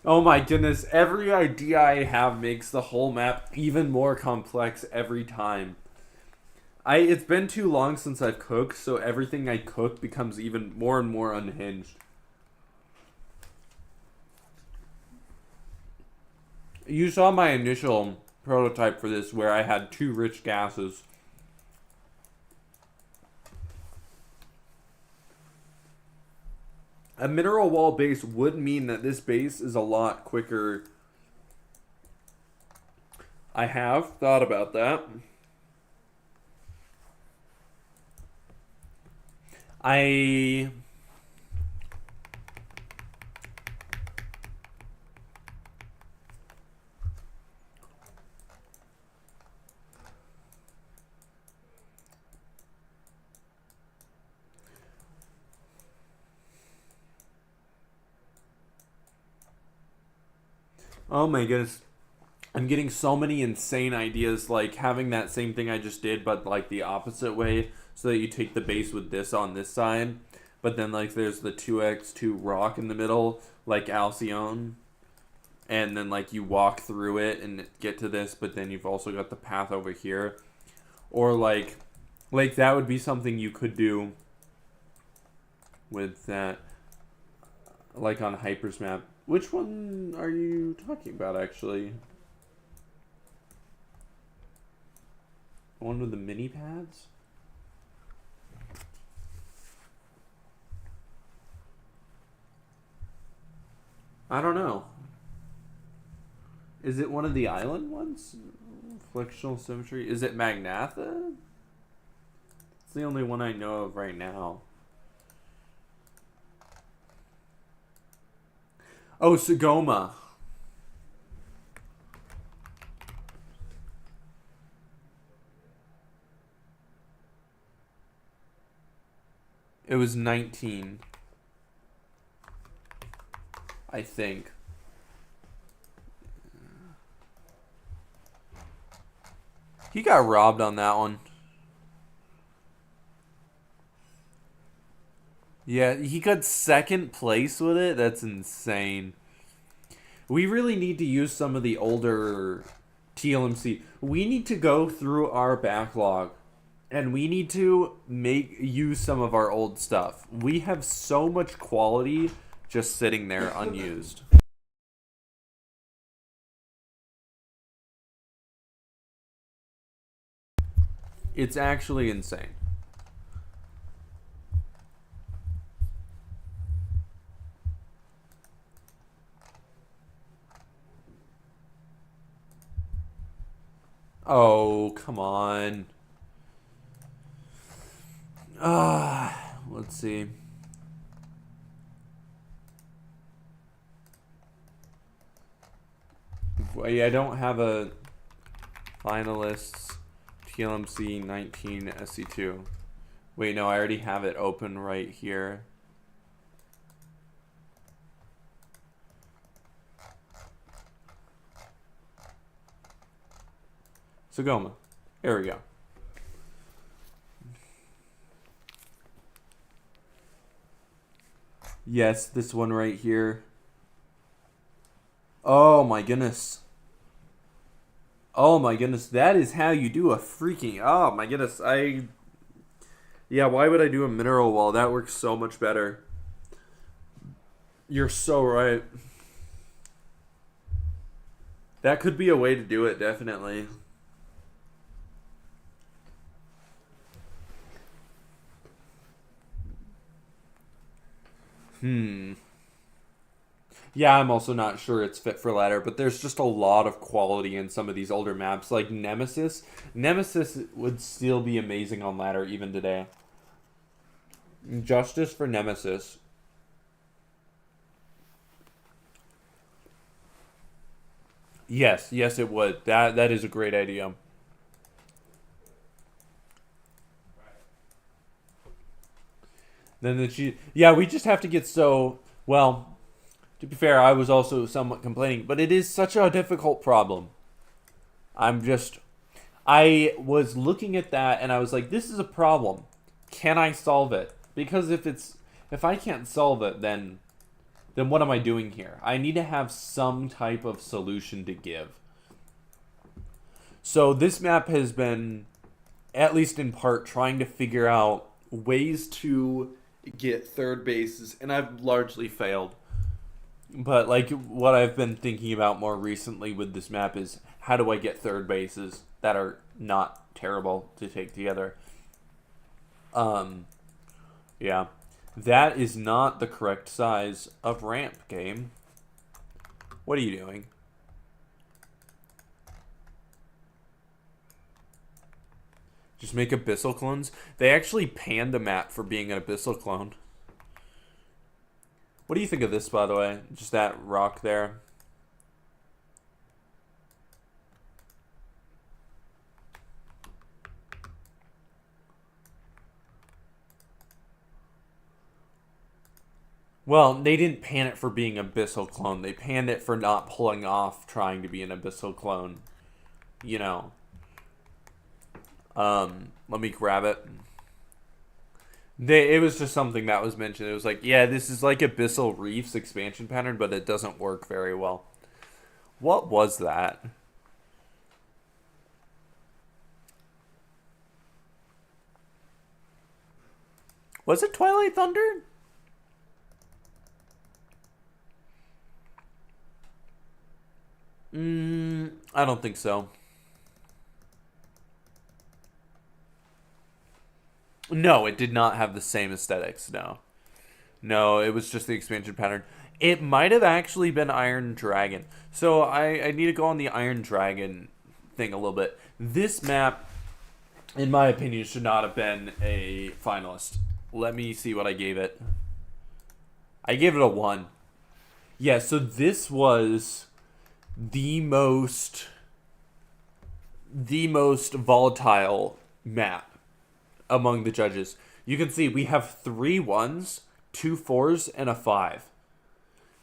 Oh my goodness, every idea I have makes the whole map even more complex every time. It's been too long since I've cooked, so everything I cook becomes even more and more unhinged. You saw my initial prototype for this where I had 2 rich gases. A mineral wall base would mean that this base is a lot quicker. I have thought about that. Oh my goodness. I'm getting so many insane ideas, like having that same thing I just did, but like the opposite way, so that you take the base with this on this side, but then like there's the 2x2 rock in the middle, like Alcyone, and then like you walk through it and get to this, but then you've also got the path over here. Or like that would be something you could do with that, like on Hyper's map. Which one are you talking about, actually? The one with the mini pads? I don't know. Is it one of the island ones? Flexional symmetry? Is it Magnatha? It's the only one I know of right now. Oh, Sagoma. It was 19. I think. He got robbed on that one. Yeah, he got second place with it. That's insane. We really need to use some of the older TLMC. We need to go through our backlog, and we need to use some of our old stuff. We have so much quality just sitting there unused. It's actually insane. Oh, come on. Let's see. I don't have a finalists TLMC 19 SC2. Wait, no, I already have it open right here. Sagoma. Here we go. Yes, this one right here. Oh my goodness. Oh my goodness. That is how you do a freaking... Oh my goodness. Yeah, why would I do a mineral wall? That works so much better. You're so right. That could be a way to do it, definitely. Yeah, I'm also not sure it's fit for ladder, but there's just a lot of quality in some of these older maps, like Nemesis. Nemesis would still be amazing on ladder even today. Justice for Nemesis. Yes, it would. That is a great idea. Then yeah, we just have to get so well. To be fair, I was also somewhat complaining, but it is such a difficult problem. I was looking at that and I was like, this is a problem. Can I solve it? Because if I can't solve it, then what am I doing here? I need to have some type of solution to give. So this map has been, at least in part, trying to figure out ways to get third bases, and I've largely failed. But like what I've been thinking about more recently with this map is how do I get third bases that are not terrible to take together. Yeah. That is not the correct size of ramp, game. What are you doing? Just make abyssal clones? They actually panned the map for being an abyssal clone. What do you think of this, by the way? Just that rock there. Well, they didn't pan it for being abyssal clone. They panned it for not pulling off trying to be an abyssal clone. You know. Let me grab it. It was just something that was mentioned. It was like, yeah, this is like Abyssal Reef's expansion pattern, but it doesn't work very well. What was that? Was it Twilight Thunder? I don't think so. No, it did not have the same aesthetics, no. No, it was just the expansion pattern. It might have actually been Iron Dragon. So I need to go on the Iron Dragon thing a little bit. This map, in my opinion, should not have been a finalist. Let me see what I gave it. I gave it a 1. Yeah, so this was the most volatile map among the judges. You can see we have 3 1s, 2 4s, and a 5.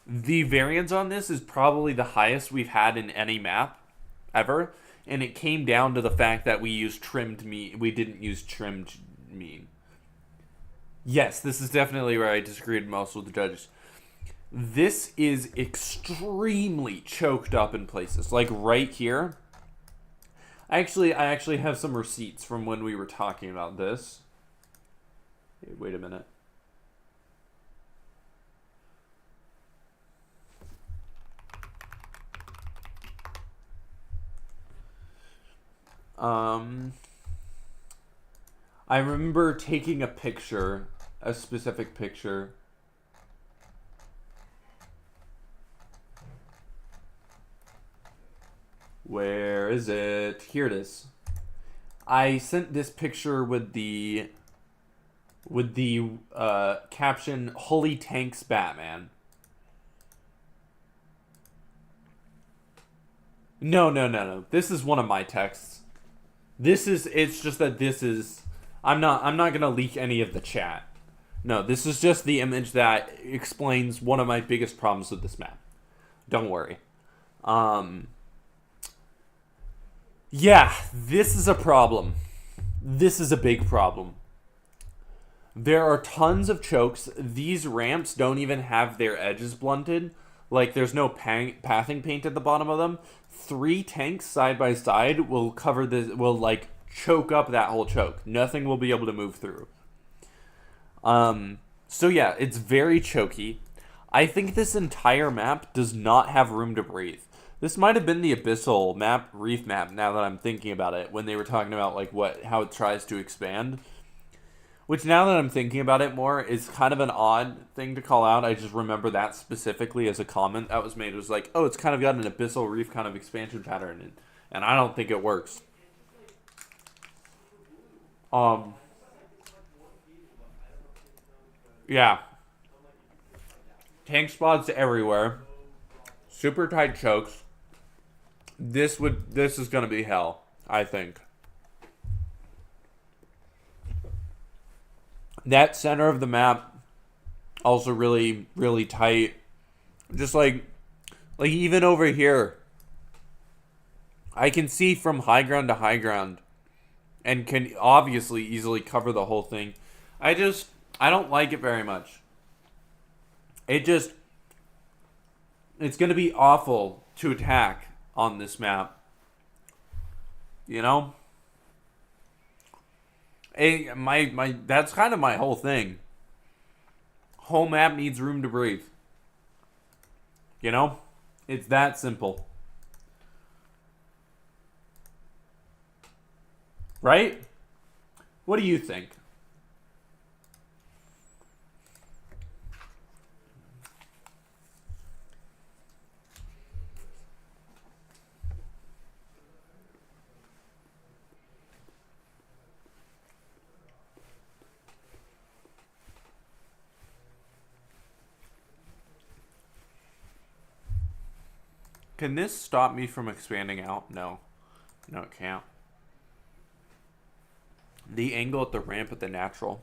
The variance on this is probably the highest we've had in any map ever, and it came down to the fact that we used trimmed mean. We didn't use trimmed mean. Yes, this is definitely where I disagreed most with the judges. This is extremely choked up in places. Like right here. I actually have some receipts from when we were talking about this. Wait a minute. I remember taking a picture, a specific picture. Where is it? Here it is. I sent this picture with the caption "Holy Tanks Batman." No. This is one of my texts. It's just that this is I'm not going to leak any of the chat. No, this is just the image that explains one of my biggest problems with this map. Don't worry. Yeah, this is a problem. This is a big problem. There are tons of chokes. These ramps don't even have their edges blunted. Like, there's no pathing paint at the bottom of them. 3 tanks side by side will cover this, will, like, choke up that whole choke. Nothing will be able to move through. So yeah, it's very choky. I think this entire map does not have room to breathe. This might have been the Abyssal map, Reef map, now that I'm thinking about it, when they were talking about, like, how it tries to expand. Which, now that I'm thinking about it more, is kind of an odd thing to call out. I just remember that specifically as a comment that was made. It was like, oh, it's kind of got an Abyssal Reef kind of expansion pattern, and I don't think it works. Yeah. Tank spots everywhere. Super tight chokes. This is gonna be hell, I think. That center of the map also really, really tight. Just like even over here, I can see from high ground to high ground, and can obviously easily cover the whole thing. I don't like it very much. It's gonna be awful to attack on this map. You know? That's kind of my whole thing. Whole map needs room to breathe. You know? It's that simple. Right? What do you think? Can this stop me from expanding out? No. No, it can't. The angle at the ramp at the natural.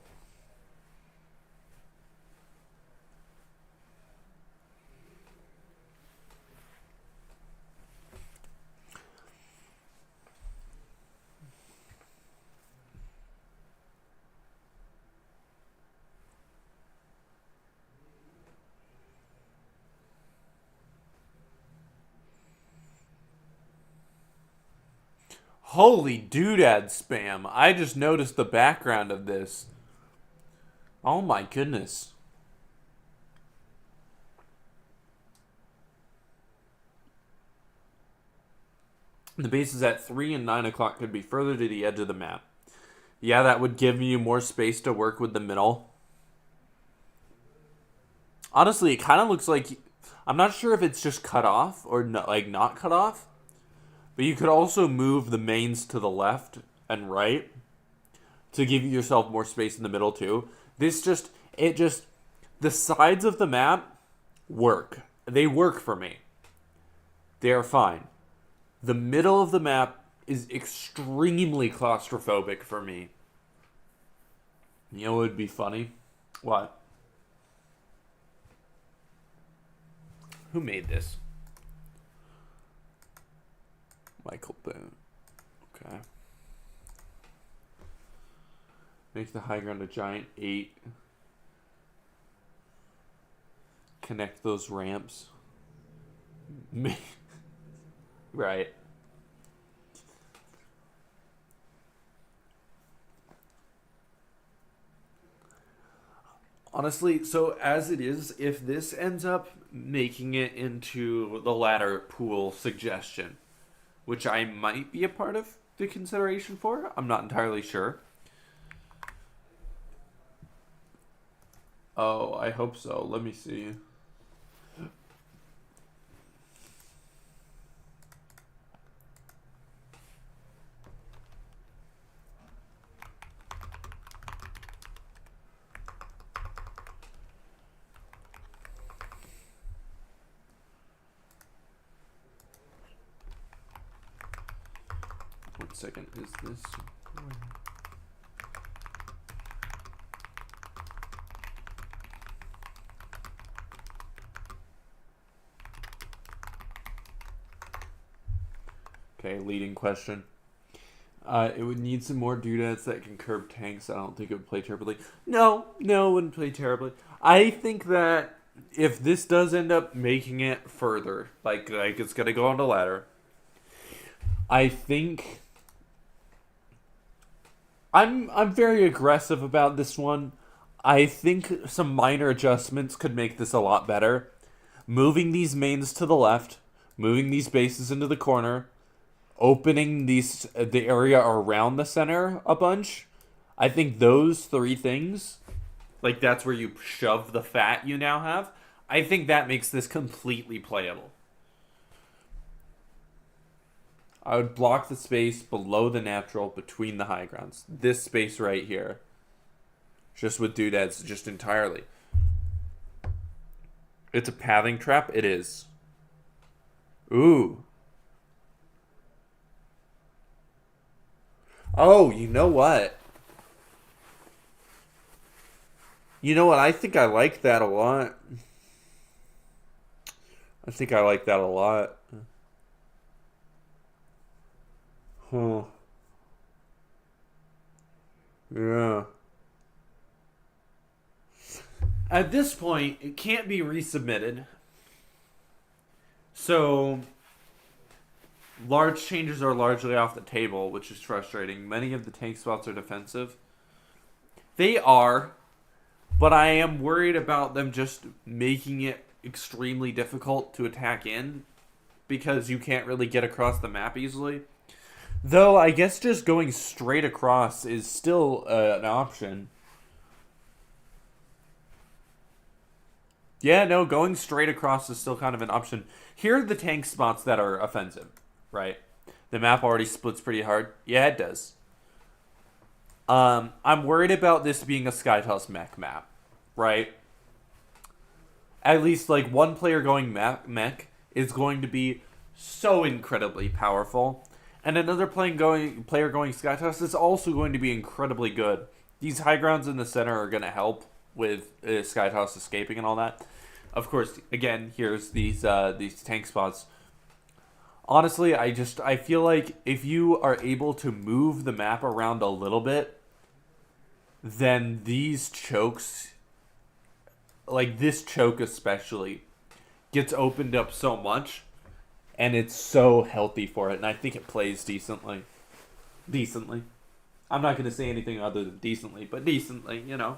Holy doodad spam. I just noticed the background of this. Oh my goodness. The bases at 3 and 9 o'clock could be further to the edge of the map. Yeah, that would give you more space to work with the middle. Honestly, it kind of looks like... I'm not sure if it's just cut off or not cut off. But you could also move the mains to the left and right to give yourself more space in the middle too. The sides of the map work. They work for me. They are fine. The middle of the map is extremely claustrophobic for me. You know what would be funny? What? Who made this? Michael Boone. Okay. Make the high ground a giant 8. Connect those ramps. Right. Honestly, so as it is, if this ends up making it into the ladder pool suggestion, which I might be a part of the consideration for, I'm not entirely sure. Oh, I hope so. Let me see. One second, is this... Okay, leading question. It would need some more doodads that can curb tanks. I don't think it would play terribly. No, it wouldn't play terribly. I think that if this does end up making it further, like it's gonna go on the ladder, I think I'm very aggressive about this one. I think some minor adjustments could make this a lot better. Moving these mains to the left, moving these bases into the corner, opening the area around the center a bunch. I think those three things, like that's where you shove the fat you now have. I think that makes this completely playable. I would block the space below the natural between the high grounds. This space right here. Just with doodads, just entirely. It's a pathing trap? It is. Ooh. Oh, you know what? You know what? I think I like that a lot. I think I like that a lot. Huh. Yeah. At this point, it can't be resubmitted. So, large changes are largely off the table, which is frustrating. Many of the tank spots are defensive. They are, but I am worried about them just making it extremely difficult to attack in because you can't really get across the map easily. Though, I guess just going straight across is still an option. Yeah, no, going straight across is still kind of an option. Here are the tank spots that are offensive, right? The map already splits pretty hard. Yeah, it does. I'm worried about this being a Skytoss mech map, right? At least, like, one player going mech is going to be so incredibly powerful. And another player going Skytoss is also going to be incredibly good. These high grounds in the center are going to help with Skytoss escaping and all that. Of course, again, here's these tank spots. Honestly, I feel like if you are able to move the map around a little bit, then these chokes, like this choke especially, gets opened up so much, and it's so healthy for it, and I think it plays decently. Decently. I'm not going to say anything other than decently, but decently, you know.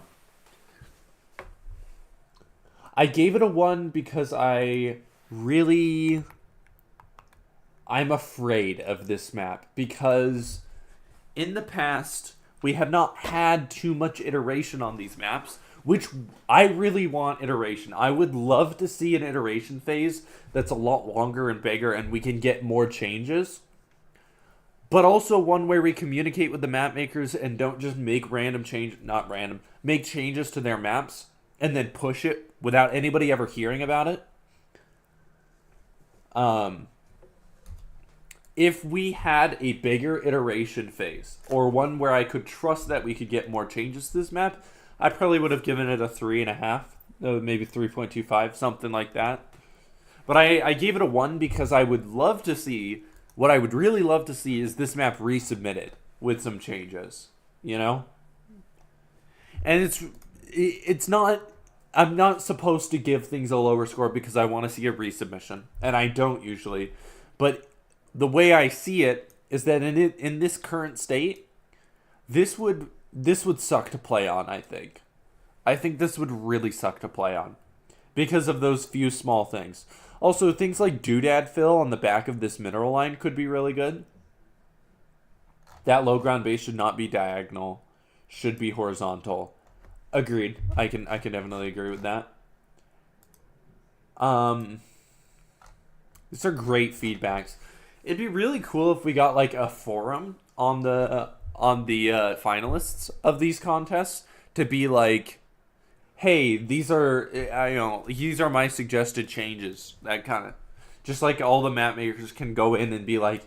I gave it a 1 because I'm afraid of this map because in the past we have not had too much iteration on these maps, which I really want iteration. I would love to see an iteration phase that's a lot longer and bigger and we can get more changes. But also one where we communicate with the map makers and don't just make make changes to their maps and then push it without anybody ever hearing about it. If we had a bigger iteration phase, or one where I could trust that we could get more changes to this map, I probably would have given it a 3.5, maybe 3.25, something like that. But I gave it a 1 because I would love to see, what I would really love to see is this map resubmitted with some changes, you know? And it's not, I'm not supposed to give things a lower score because I want to see a resubmission, and I don't usually, but the way I see it is that in this current state, this would suck to play on, I think. I think this would really suck to play on because of those few small things. Also, things like doodad fill on the back of this mineral line could be really good. That low ground base should not be diagonal, should be horizontal. Agreed. I can definitely agree with that. Um, these are great feedbacks. It'd be really cool if we got like a forum on the finalists of these contests to be like, hey, these are these are my suggested changes. That kind of just like all the map makers can go in and be like,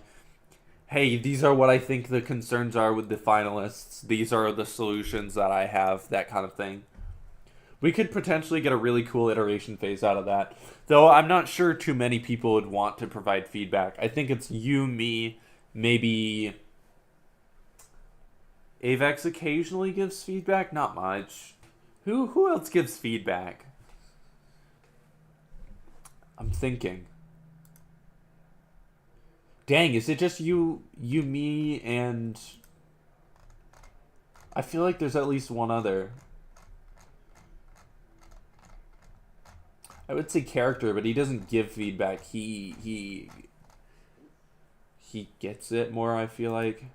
hey, these are what I think the concerns are with the finalists. These are the solutions that I have. That kind of thing. We could potentially get a really cool iteration phase out of that. Though I'm not sure too many people would want to provide feedback. I think it's you, me, maybe Avex occasionally gives feedback, not much. Who else gives feedback? I'm thinking. Dang, is it just you, me, and I feel like there's at least one other. I would say character, but he doesn't give feedback. He gets it more, I feel like.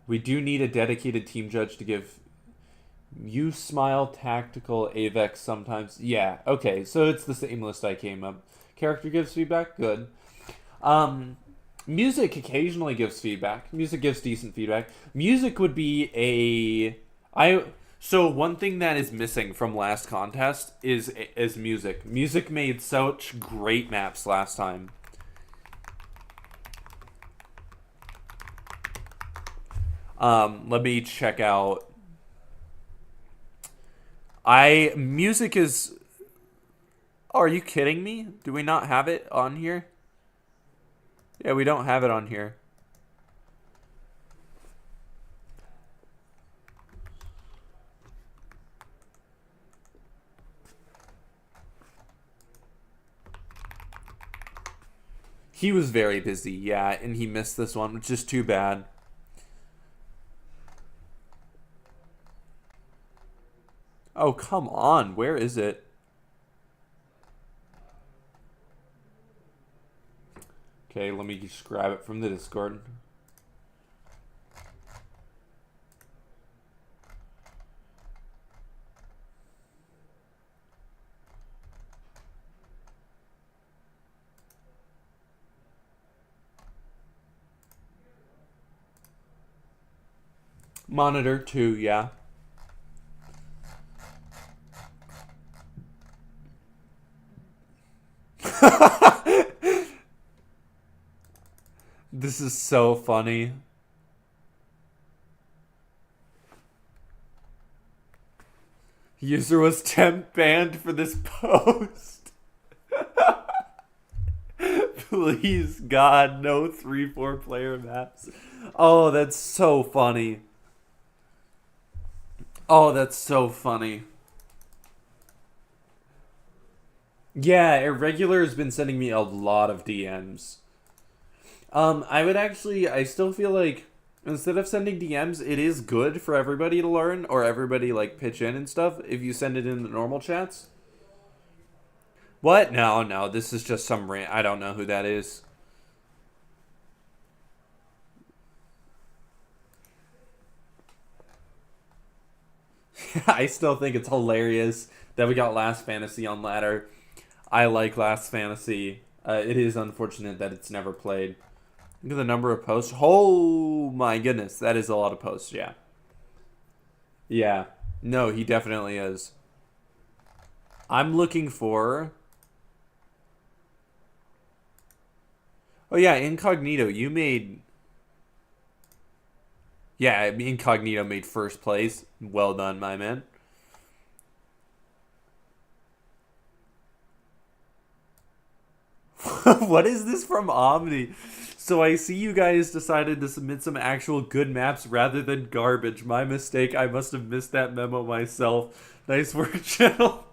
We do need a dedicated team judge to give you smile tactical Avex sometimes. Yeah, okay, so it's the same list I came up. Character gives feedback, good. Um Music occasionally gives feedback. Music gives decent feedback. Music would be a I so one thing that is missing from last contest is music. Music made such great maps last time. Let me check out. I music is. Oh, are you kidding me? Do we not have it on here? Yeah, we don't have it on here. He was very busy, yeah, and he missed this one, which is too bad. Oh, come on. Where is it? Okay, let me just grab it from the Discord. Monitor 2, yeah. This is so funny. User was temp banned for this post. Please, God, no 3-4 player maps. Oh, that's so funny. Oh, that's so funny. Yeah, Irregular has been sending me a lot of DMs. I still feel like instead of sending DMs, it is good for everybody to learn or everybody like pitch in and stuff if you send it in the normal chats. What? No, no, this is just some rant. I don't know who that is. I still think it's hilarious that we got Last Fantasy on ladder. I like Last Fantasy. It is unfortunate that it's never played. Look at the number of posts. Oh my goodness, that is a lot of posts, yeah. Yeah. No, he definitely is. I'm looking for. Oh yeah, Incognito, you made. Yeah, Incognito made first place. Well done, my man. What is this from Omni? So I see you guys decided to submit some actual good maps rather than garbage. My mistake. I must have missed that memo myself. Nice work, channel.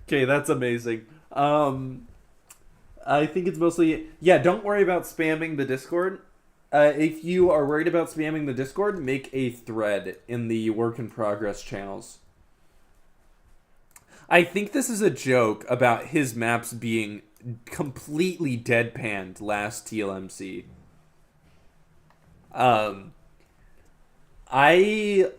Okay, that's amazing. I think it's mostly yeah. Don't worry about spamming the Discord. If you are worried about spamming the Discord, make a thread in the work in progress channels. I think this is a joke about his maps being completely deadpanned last TLMC. Um, I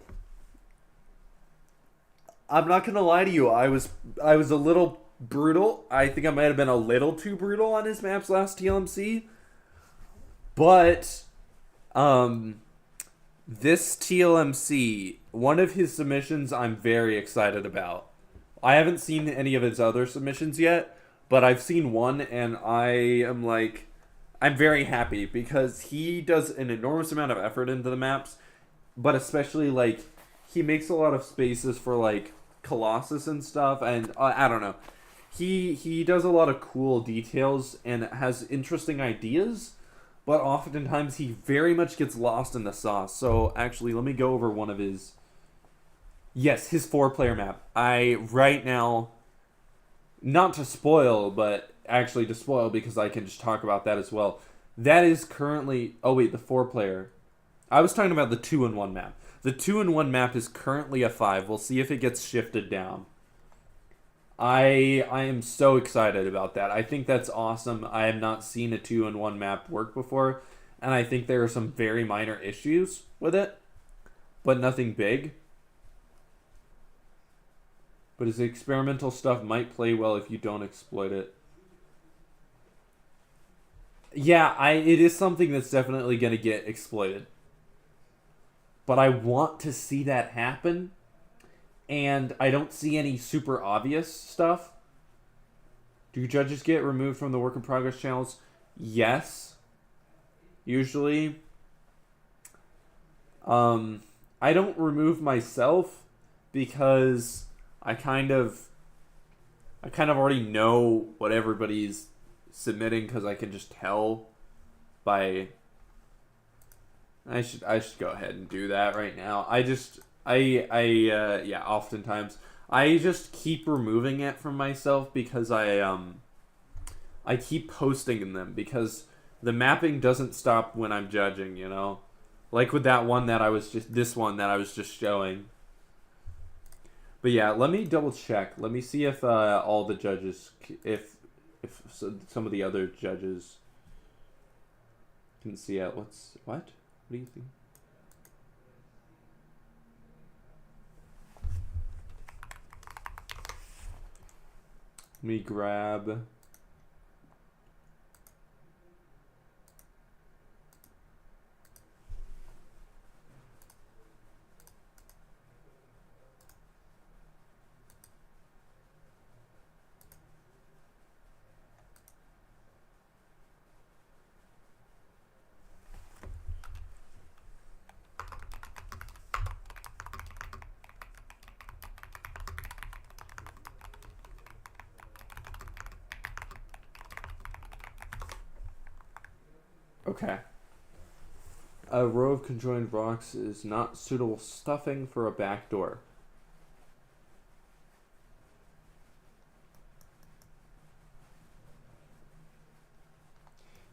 I'm not gonna lie to you. I was a little brutal. I think I might have been a little too brutal on his maps last TLMC. But um, this TLMC, one of his submissions, I'm very excited about. I haven't seen any of his other submissions yet, but I've seen one, and I'm very happy because he does an enormous amount of effort into the maps, but especially like he makes a lot of spaces for like Colossus and stuff, and I don't know. He does a lot of cool details and has interesting ideas, but oftentimes he very much gets lost in the sauce. So actually, let me go over one of his. Yes, his 4-player map. I right now, not to spoil, but actually to spoil because I can just talk about that as well. That is currently. Oh wait, the 4-player. I was talking about the 2-in-1 map. The 2-in-1 map is currently a 5. We'll see if it gets shifted down. I am so excited about that. I think that's awesome. I have not seen a 2-in-1 map work before, and I think there are some very minor issues with it, but nothing big. But his experimental stuff might play well if you don't exploit it. Yeah, it is something that's definitely going to get exploited. But I want to see that happen, and I don't see any super obvious stuff. Do judges get removed from the work in progress channels? Yes. Usually. I don't remove myself because I kind of already know what everybody's submitting because I can just tell by. I should go ahead and do that right now. Yeah, oftentimes I just keep removing it from myself because I keep posting them because the mapping doesn't stop when I'm judging, you know? Like with that one that I was just showing. But yeah, let me double check. Let me see if all the judges, if some of the other judges can see it. What? What do you think? Let me grab. Okay. A row of conjoined rocks is not suitable stuffing for a back door.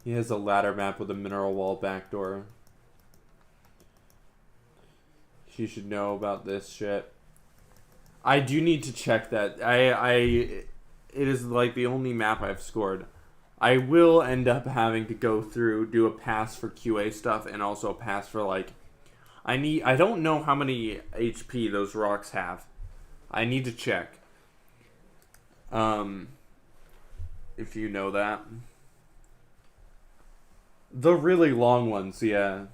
He has a ladder map with a mineral wall back door. She should know about this shit. I do need to check that. It is like the only map I've scored. I will end up having to go through, do a pass for QA stuff, and also a pass for like, I don't know how many HP those rocks have. I need to check. If you know that. The really long ones, yeah.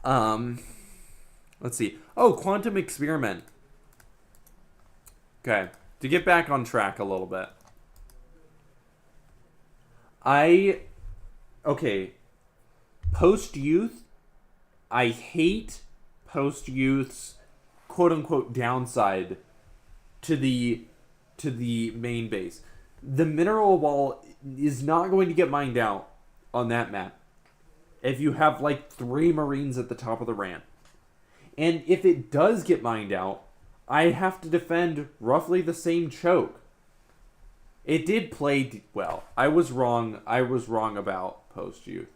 Let's see. Oh, quantum experiment. Okay. To get back on track a little bit. Okay. Post-youth, I hate post-youth's quote-unquote downside to the main base. The mineral wall is not going to get mined out on that map if you have like 3 Marines at the top of the ramp. And if it does get mined out, I have to defend roughly the same choke. It did play well. I was wrong about post-youth.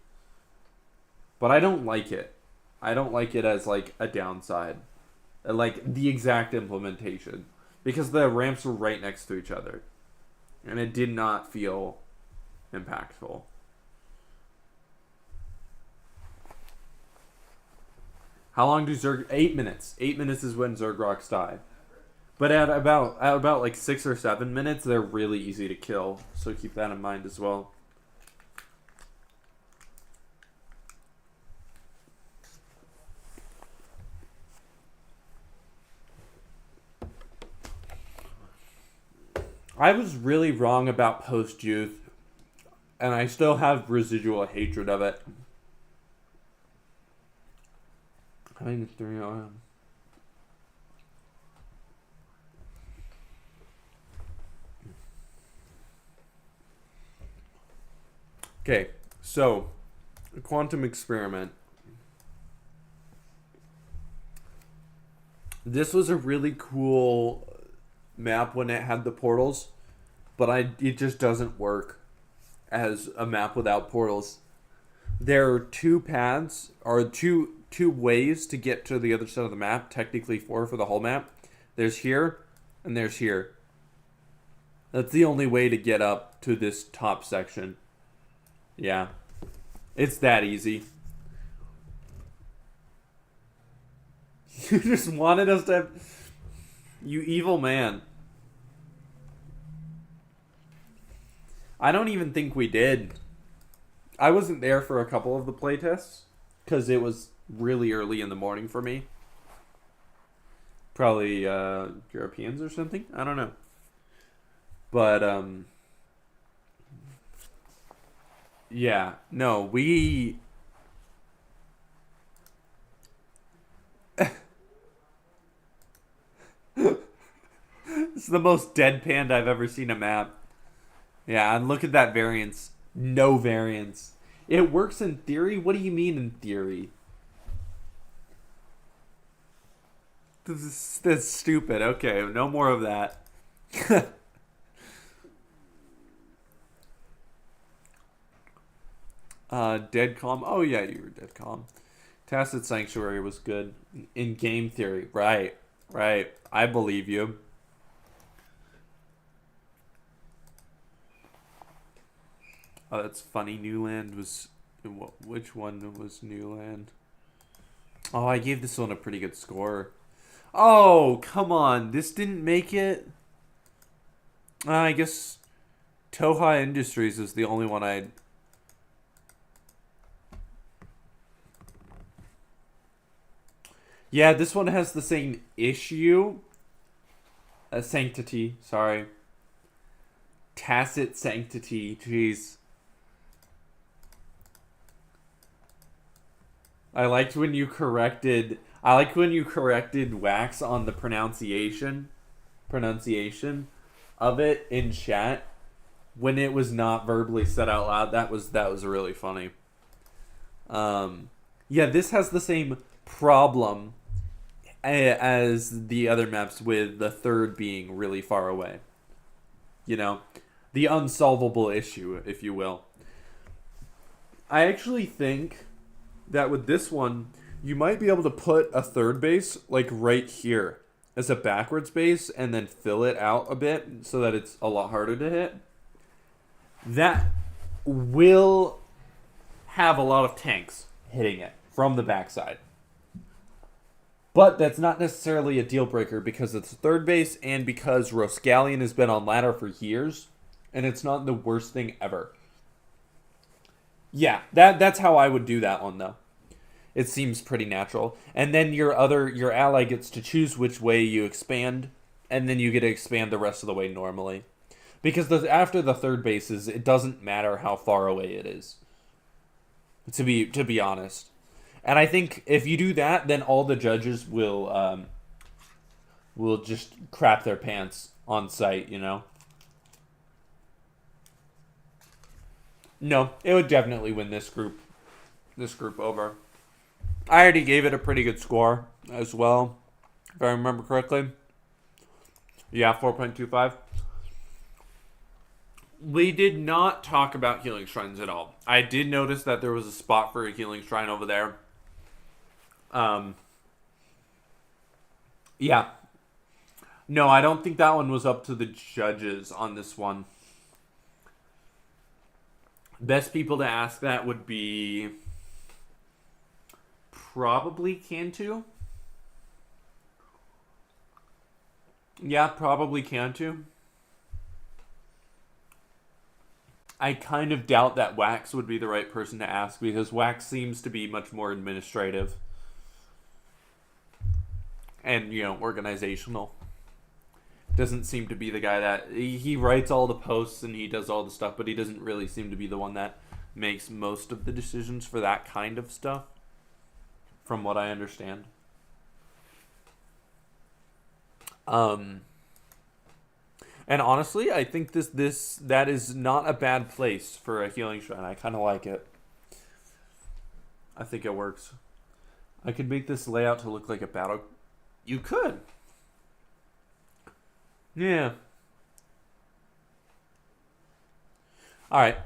But I don't like it. I don't like it as like a downside. like the exact implementation, because the ramps were right next to each other, and it did not feel impactful. How long do Zerg? 8 minutes. 8 minutes is when Zergroks die. But at about like 6 or 7 minutes, they're really easy to kill. So keep that in mind as well. I was really wrong about post-youth, and I still have residual hatred of it. I think it's 3 a.m. Okay, so a quantum experiment. This was a really cool map when it had the portals, but it just doesn't work as a map without portals. There are 2 paths, or two ways to get to the other side of the map. Technically 4 for the whole map. There's here, and there's here. That's the only way to get up to this top section. Yeah, it's that easy. You just wanted us to have... You evil man. I don't even think we did. I wasn't there for a couple of the playtests, because it was really early in the morning for me. Probably Europeans or something. I don't know. But, yeah. No, we... It's the most deadpanned I've ever seen a map. Yeah, and look at that variance. No variance. It works in theory? What do you mean in theory? That's stupid. Okay, no more of that. Dead Calm. Oh, yeah, you were Dead Calm. Tacit Sanctuary was good. In game theory. Right. I believe you. Oh, that's funny. Newland was... Which one was Newland? Oh, I gave this one a pretty good score. Oh, come on. This didn't make it? I guess Toha Industries is the only one I'd... Yeah, this one has the same issue. Sanctity, sorry. Tacit Sanctity, jeez. I liked when you corrected Wax on the pronunciation of it in chat when it was not verbally said out loud. That was really funny. Yeah, this has the same problem as the other maps, with the third being really far away. You know, the unsolvable issue, if you will. I actually think that with this one, you might be able to put a third base like right here as a backwards base and then fill it out a bit so that it's a lot harder to hit. That will have a lot of tanks hitting it from the backside. But that's not necessarily a deal breaker because it's third base and because Roscallion has been on ladder for years, and it's not the worst thing ever. Yeah, that's how I would do that one though. It seems pretty natural. And then your ally gets to choose which way you expand, and then you get to expand the rest of the way normally. Because after the third bases, it doesn't matter how far away it is. To be honest. And I think if you do that, then all the judges will just crap their pants on site, you know? No, it would definitely win this group over. I already gave it a pretty good score as well, if I remember correctly. Yeah, 4.25. We did not talk about healing shrines at all. I did notice that there was a spot for a healing shrine over there. Yeah. No, I don't think that one was up to the judges on this one. Best people to ask that would be probably Cantu. Yeah, probably Cantu. I kind of doubt that Wax would be the right person to ask because Wax seems to be much more administrative and, organizational. Doesn't seem to be the guy that he writes all the posts and he does all the stuff, but he doesn't really seem to be the one that makes most of the decisions for that kind of stuff, from what I understand. And honestly, I think that is not a bad place for a healing shrine. I kind of like it. I think it works. I could make this layout to look like a battle. You could. Yeah. All right.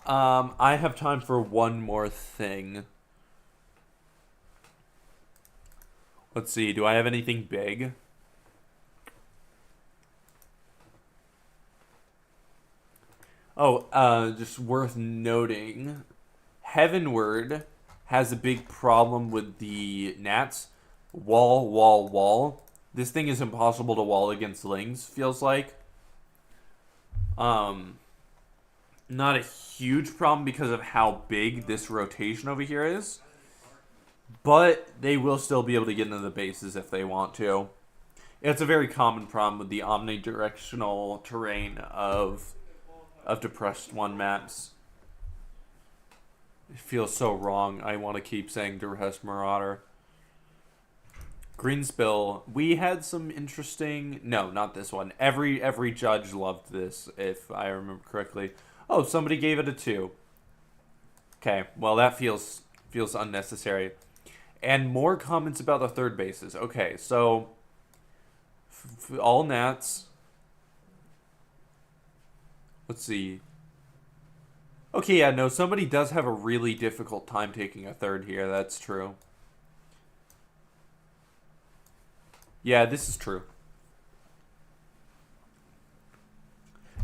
I have time for one more thing. Let's see. Do I have anything big? Oh, just worth noting, Heavenward has a big problem with the gnats. Wall, wall, wall. This thing is impossible to wall against lings, feels like. Not a huge problem because of how big this rotation over here is. But they will still be able to get into the bases if they want to. It's a very common problem with the omnidirectional terrain of Depressed 1 maps. It feels so wrong. I want to keep saying Depressed Marauder. Greenspill. We had some interesting... No, not this one. Every judge loved this, if I remember correctly. Oh, somebody gave it a 2. Okay, well that feels unnecessary. And more comments about the third bases. Okay, so... all gnats... Let's see. Okay, yeah, no, somebody does have a really difficult time taking a third here. That's true. Yeah, this is true.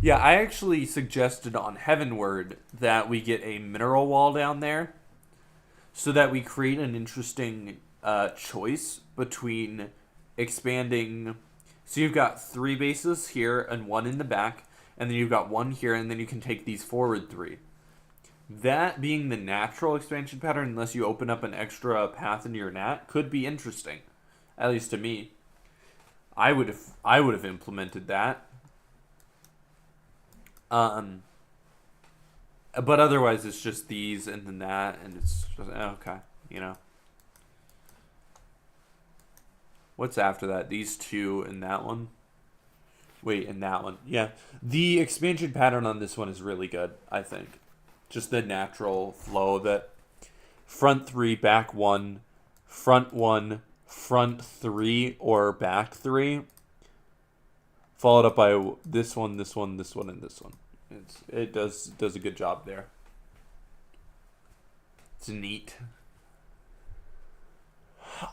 Yeah, I actually suggested on Heavenward that we get a mineral wall down there so that we create an interesting choice between expanding. So you've got 3 bases here and 1 in the back. And then you've got 1 here, and then you can take these forward 3. That being the natural expansion pattern, unless you open up an extra path into your nat, could be interesting. At least to me. I would have implemented that. But otherwise it's just these and then that, and it's just, okay, What's after that? These 2 and that one? Wait, and that one. Yeah. The expansion pattern on this one is really good, I think. Just the natural flow of it. Front 3, back 1, front 1, front 3, or back 3. Followed up by this one, this one, this one, and this one. It does a good job there. It's neat.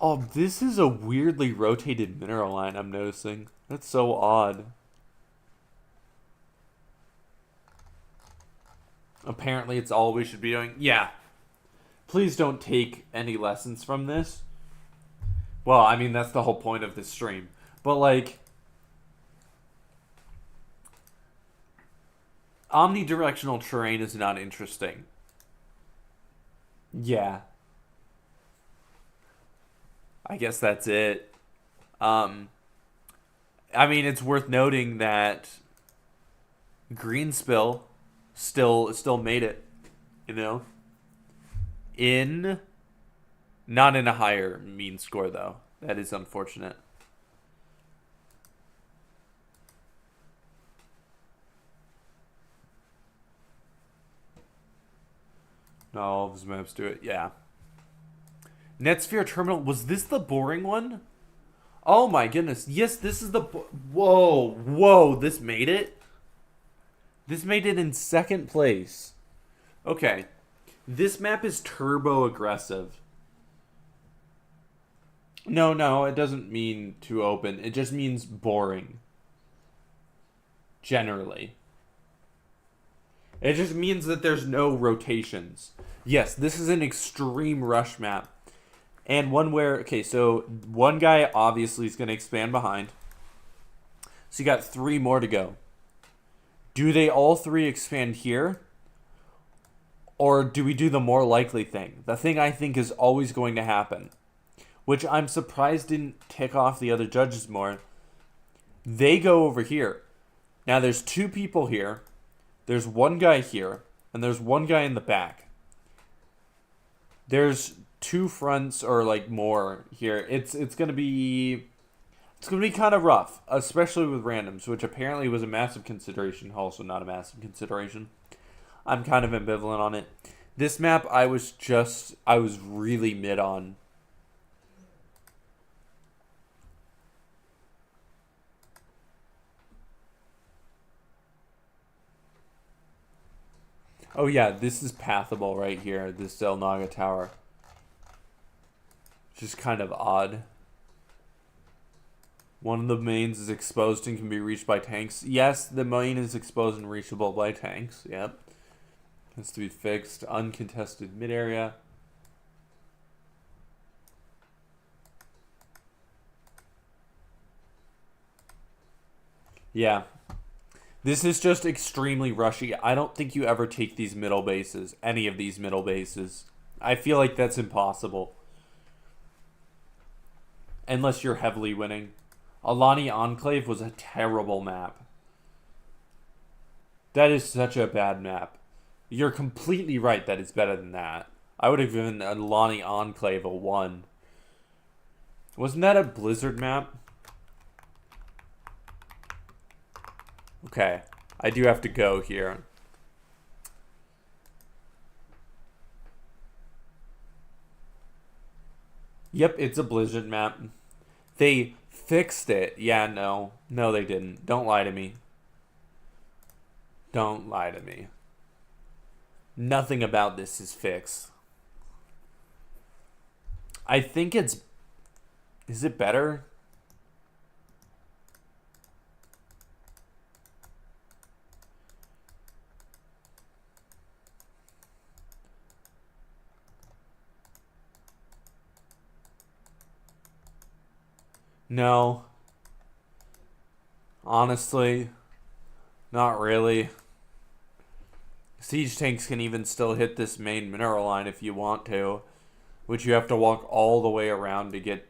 Oh, this is a weirdly rotated mineral line, I'm noticing. That's so odd. Apparently it's all we should be doing. Yeah. Please don't take any lessons from this. Well, I mean, that's the whole point of this stream. But, like... omnidirectional terrain is not interesting. Yeah. I guess that's it. I mean, it's worth noting that Greenspill still made it, not in a higher mean score though. That is unfortunate. No, all of his maps do it. Yeah. Netsphere Terminal. Was this the boring one? Oh my goodness. Yes, this is the... Whoa. This made it? This made it in 2nd place. Okay. This map is turbo aggressive. No, it doesn't mean too open. It just means boring. Generally. It just means that there's no rotations. Yes, this is an extreme rush map. And one where, okay, so one guy obviously is going to expand behind. So you got 3 more to go. Do they all 3 expand here? Or do we do the more likely thing? The thing I think is always going to happen, which I'm surprised didn't tick off the other judges more. They go over here. Now there's 2 people here. There's 1 guy here. And there's 1 guy in the back. There's 2 fronts or like more here. It's gonna be kind of rough, especially with randoms, which apparently was a massive consideration. Also not a massive consideration. I'm kind of ambivalent on it. This map I was really mid on. Oh yeah, this is pathable right here, this Del Naga Tower. Just kind of odd. One of the mains is exposed and can be reached by tanks. Yes, the main is exposed and reachable by tanks. Yep. Has to be fixed. Uncontested mid area. Yeah. This is just extremely rushy. I don't think you ever take these middle bases. Any of these middle bases. I feel like that's impossible. Unless you're heavily winning. Alani Enclave was a terrible map. That is such a bad map. You're completely right that it's better than that. I would have given Alani Enclave a 1. Wasn't that a Blizzard map? Okay. I do have to go here. Yep, it's a Blizzard map. They fixed it. Yeah, no. No, they didn't. Don't lie to me. Don't lie to me. Nothing about this is fixed. I think it's... Is it better? No. Honestly, not really. Siege tanks can even still hit this main mineral line if you want to, which you have to walk all the way around to get.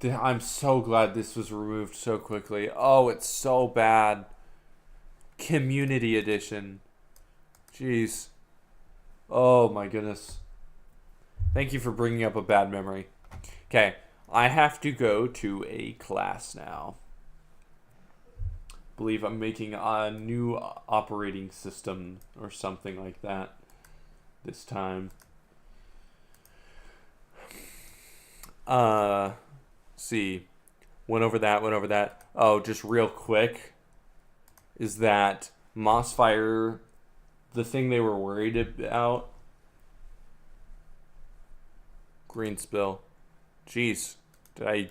I'm so glad this was removed so quickly. Oh, it's so bad. Community edition. Jeez. Oh my goodness. Thank you for bringing up a bad memory. Okay, I have to go to a class now. Believe I'm making a new operating system or something like that this time. See. Went over that. Oh, just real quick. Is that Mossfire, the thing they were worried about? Green spill. Jeez. Did I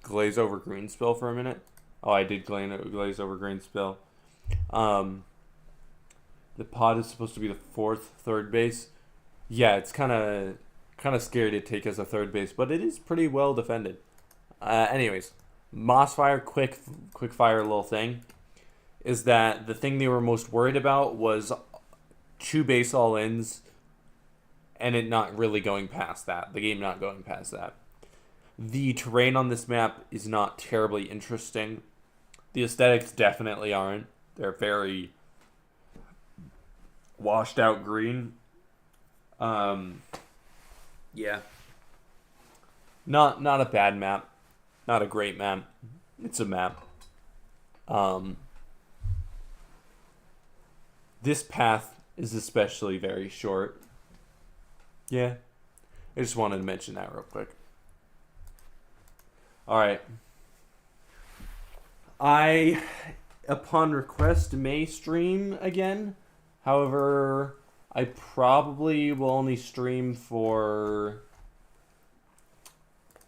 glaze over green spill for a minute? Oh, I did glaze over green spill. The pod is supposed to be the 4th third base. Yeah, it's kind of scary to take as a third base, but it is pretty well defended. Anyways, Mossfire, quick fire little thing, is that the thing they were most worried about was 2 base all-ins and it not really going past that. The game not going past that. The terrain on this map is not terribly interesting. The aesthetics definitely aren't. They're very washed out green. Yeah. Not a bad map. Not a great map. It's a map. This path is especially very short. Yeah. I just wanted to mention that real quick. Alright. I, upon request, may stream again. However, I probably will only stream for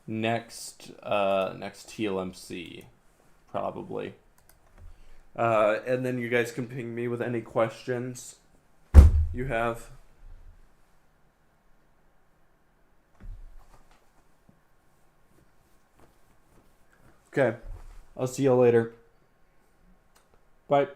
next TLMC, probably. And then you guys can ping me with any questions you have. Okay. I'll see you later. Bye.